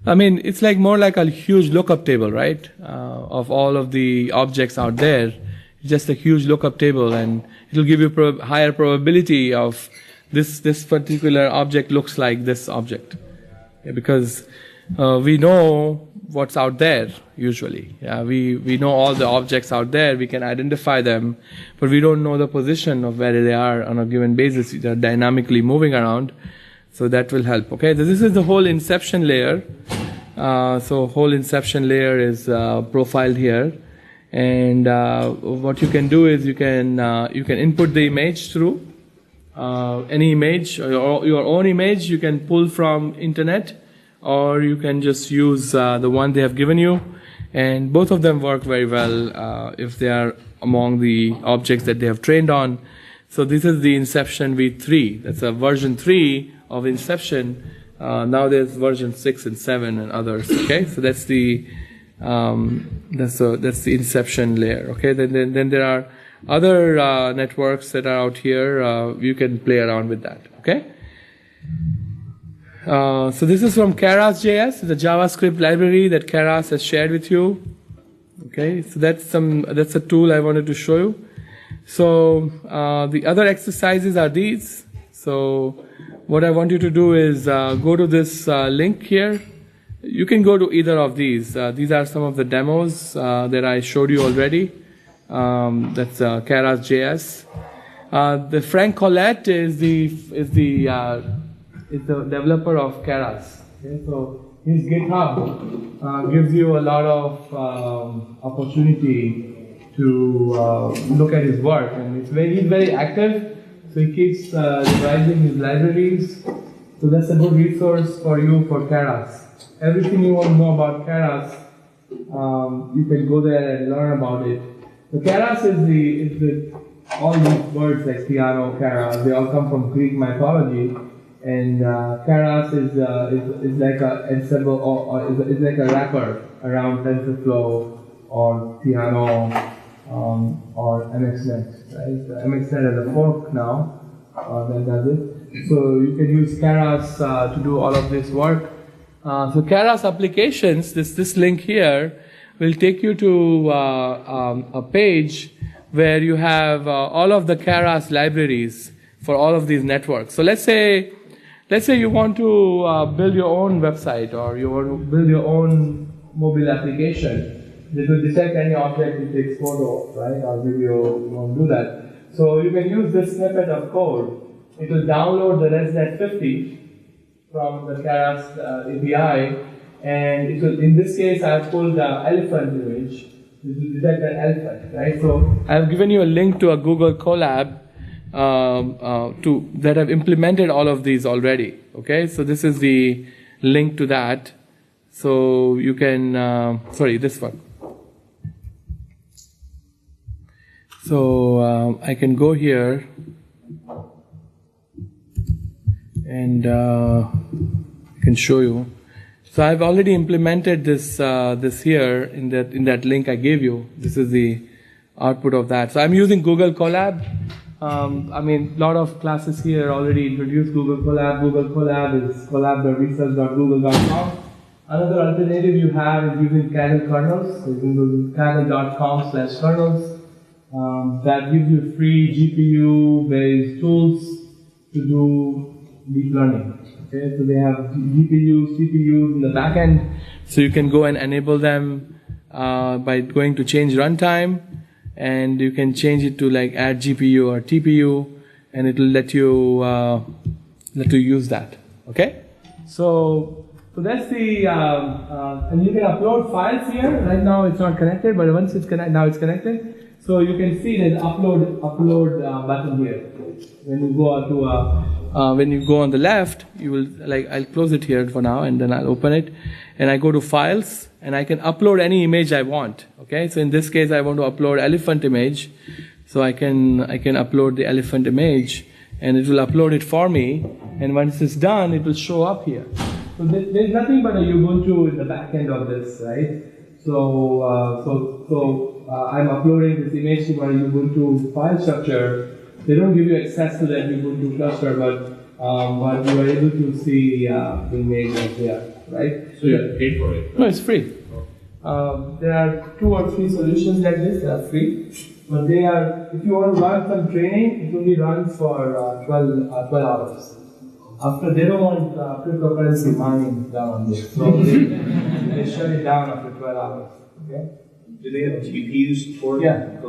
I mean, it's like more like a huge lookup table, right? Of all of the objects out there. It's just a huge lookup table, and it will give you higher probability of this particular object looks like this object. Yeah, because we know what's out there usually. Yeah, we know all the objects out there, we can identify them, but we don't know the position of where they are on a given basis. They're dynamically moving around, so that will help. Okay, so this is the whole inception layer. So whole inception layer is profiled here, and what you can do is you can input the image through any image or your own image. You can pull from internet, or you can just use the one they have given you, and both of them work very well if they are among the objects that they have trained on. So this is the Inception V3. That's a version 3 of Inception. Now there's version 6 and 7 and others. Okay, so that's the Inception layer. Okay, then there are other networks that are out here. You can play around with that. Okay. So this is from Keras.js, the JavaScript library that Keras has shared with you. Okay, so that's a tool I wanted to show you. So the other exercises are these. So what I want you to do is go to this link here. You can go to either of these. These are some of the demos that I showed you already. That's Keras.js. The Frank Collette is the developer of Keras. Okay, so his GitHub gives you a lot of opportunity to look at his work, and he's very active. So he keeps revising his libraries. So that's a good resource for you for Keras. Everything you want to know about Keras, you can go there and learn about it. So Keras is all these words like piano, keras, they all come from Greek mythology. And keras is like a ensemble or is like a wrapper around TensorFlow or piano or ImageNet, right? The ImageNet has a fork now that does it. So you can use keras to do all of this work. So keras applications, this link here will take you to a page where you have all of the keras libraries for all of these networks. So let's say you want to build your own website or you want to build your own mobile application. It will detect any object it takes photo of, right, or video. You want to do that. So you can use this snippet of code. It will download the ResNet 50 from the keras API, and it will, in this case, I have pulled the elephant image. It will detect an elephant, right? So I have given you a link to a Google Colab that have implemented all of these already. Okay, so this is the link to that. So you can, this one. So I can go here and I can show you. So I've already implemented this here in that link I gave you. This is the output of that. So I'm using Google Colab. I mean, a lot of classes here already introduced Google Colab. Google Colab is collab.research.google.com. Another alternative you have is using Kaggle kernels. So you can go to kaggle.com/kernels. That gives you free GPU-based tools to do deep learning. Okay, so they have GPUs, CPUs in the back end, so you can go and enable them by going to change runtime, and you can change it to like add GPU or TPU, and it will let you use that. Okay, so that's the and you can upload files here. Right now it's not connected, but once it's connected, now it's connected. So you can see there's upload button here. When you go to when you go on the left, you will I'll close it here for now, and then I'll open it, and I go to files, and I can upload any image I want. Okay, so in this case, I want to upload elephant image, so I can upload the elephant image, and it will upload it for me, and once it's done, it will show up here. So there's nothing but a Ubuntu in the back end of this, right? So I'm uploading this image to my Ubuntu file structure. They don't give you access to that Ubuntu cluster, but you are able to see the image right there, right? So you have to pay for it? No, it's free. There are 2 or 3 solutions like this that are free, but they are, if you want to run some training, it only runs for 12 hours. After, they don't want cryptocurrency mining down on this, so they shut it down after 12 hours. Okay. Do they have GPU support? Yeah.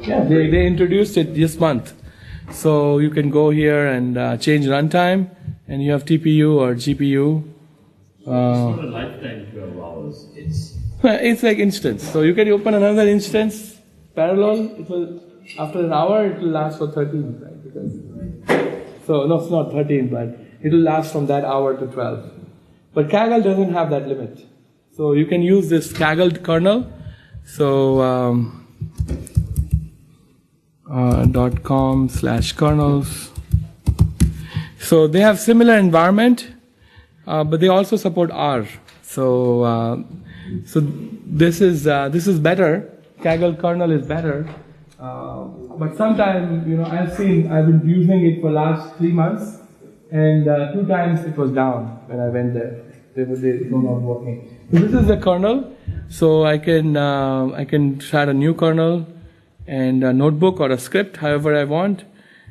Yeah, they introduced it this month. So you can go here and change runtime, and you have TPU or GPU. It's not a lifetime 12 hours. It's like instance. So you can open another instance parallel. It will, after an hour, it will last for 13, right? So no, it's not 13, but it will last from that hour to 12. But Kaggle doesn't have that limit. So you can use this Kaggle kernel. So .com/kernels. So they have similar environment, but they also support R. So this is better. Kaggle kernel is better. But sometimes, I've been using it for last 3 months, and 2 times it was down when I went there. They were not working. So this is the kernel. So I can start a new kernel and a notebook or a script, however I want,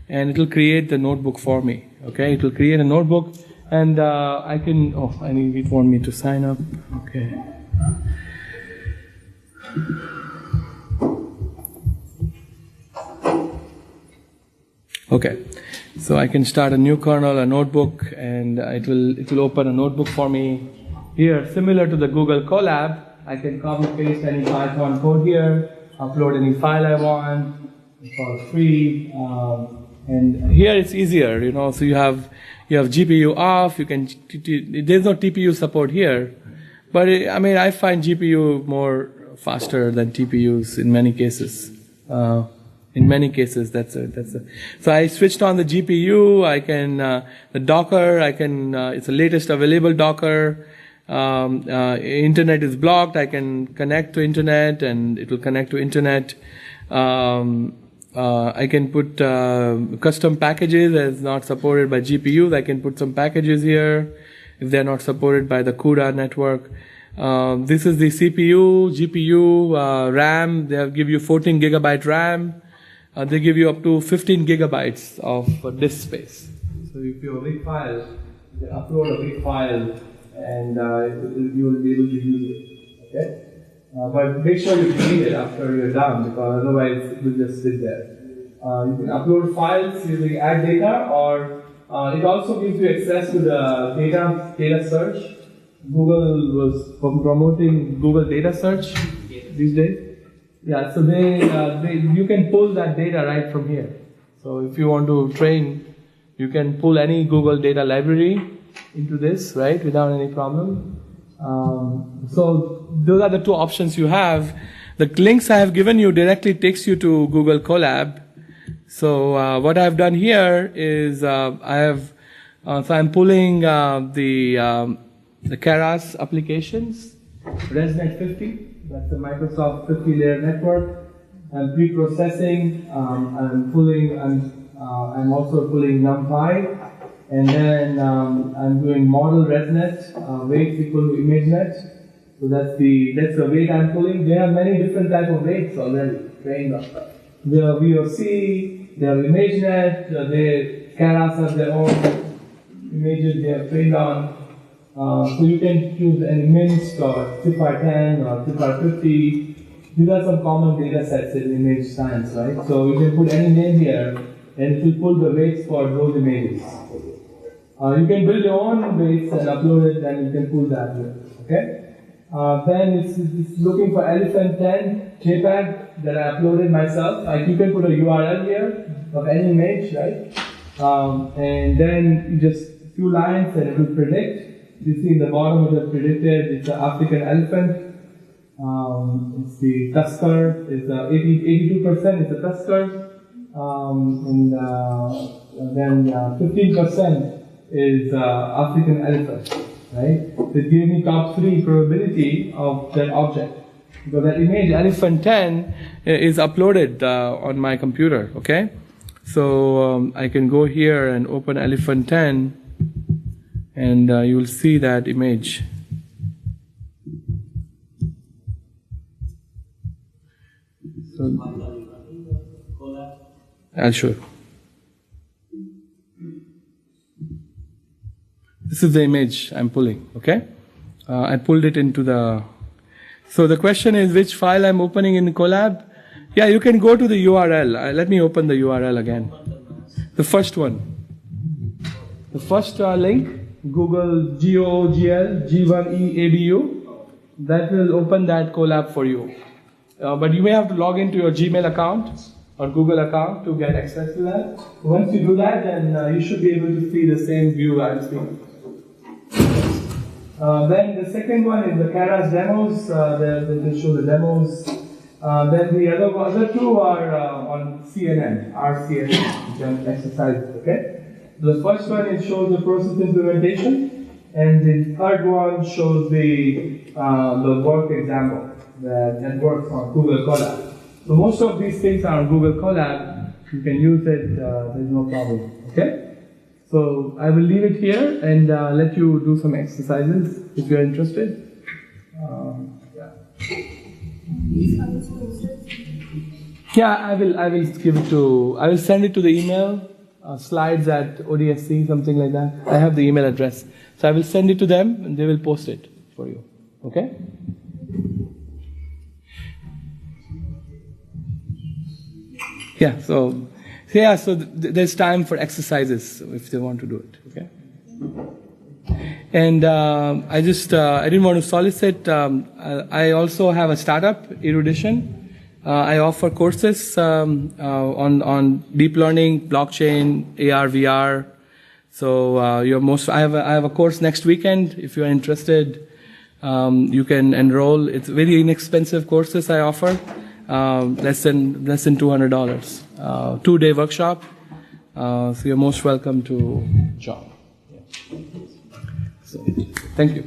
and it will create the notebook for me. Okay, it will create a notebook, and I can. Oh, it want me to sign up. Okay. Okay, so I can start a new kernel, a notebook, and it will open a notebook for me here, similar to the Google Colab. I can copy paste any Python code here, upload any file I want. It's all free, and here it's easier, So you have GPU off. There's no TPU support here, but I find GPU more faster than TPUs in many cases. In many cases, that's a. So I switched on the GPU. I can the Docker. I can. It's the latest available Docker. Internet is blocked. I can connect to internet, and it will connect to internet. I can put custom packages as not supported by GPUs. I can put some packages here if they're not supported by the CUDA network. This is the CPU, GPU, RAM. They'll give you 14 gigabyte RAM. They give you up to 15 gigabytes of disk space. So if you have a big file, you can upload a big file and you will be able to use it. Okay? But make sure you delete it after you're done, because otherwise it will just sit there. You can upload files using add data, or it also gives you access to the data search. Google was promoting Google data search these days. Yeah, so you can pull that data right from here. So if you want to train, you can pull any Google data library into this, right, without any problem. So those are the two options you have. The links I have given you directly takes you to Google Colab. So what I've done here is so I'm pulling the Keras applications, ResNet 50. That's the Microsoft 50-layer network. I'm pre-processing. I'm also pulling NumPy. And then I'm doing model ResNet, weights equal to ImageNet. So that's the weight I'm pulling. They have many different type of weights already trained on. They have VOC, they have ImageNet, Keras have their own images they have trained on. So you can choose an image or TIFR10 or TIFR50. These are some common data sets in image science, right? So you can put any name here and it will pull the weights for those images. You can build your own weights and upload it, and you can pull that here. Okay? Then it's looking for Elephant 10 JPEG that I uploaded myself. You can put a URL here of any image, right? And then just a few lines and it will predict. You see in the bottom it is predicted. It's an African elephant. It's the tusker. It's 82%. It's a tusker. And then 15%. Is African elephant, right? It gave me top 3 probability of that object. Because that image, elephant 10, is uploaded on my computer, okay? So I can go here and open elephant 10, and you will see that image. So, I'll show you. This is the image I'm pulling, okay? I pulled it into the... So the question is which file I'm opening in Colab? Yeah, you can go to the URL. Let me open the URL again. The first one. The first link, Google GOOGL G1EABU. That will open that Colab for you. But you may have to log into your Gmail account or Google account to get access to that. Once you do that, then you should be able to see the same view I'm seeing. Then the second one is the Keras demos. They show the demos. Then the other two are on CNN, RCNN exercises. Okay. The first one it shows the process implementation, and the third one shows the work example that works on Google Colab. So most of these things are on Google Colab. You can use it. There's no problem. Okay. So I will leave it here and let you do some exercises if you're interested. Yeah, I will give it to. I will send it to the email slides at ODSC, something like that. I have the email address, so I will send it to them and they will post it for you. Okay. Yeah. So. Yeah, so there's time for exercises if they want to do it, okay? And I didn't want to solicit. I also have a startup, Erudition. I offer courses on deep learning, blockchain, AR, VR. So I have a course next weekend. If you are interested, you can enroll. It's very inexpensive courses I offer. less than $200. 2-day workshop. So you're most welcome to join. Yeah. So, thank you.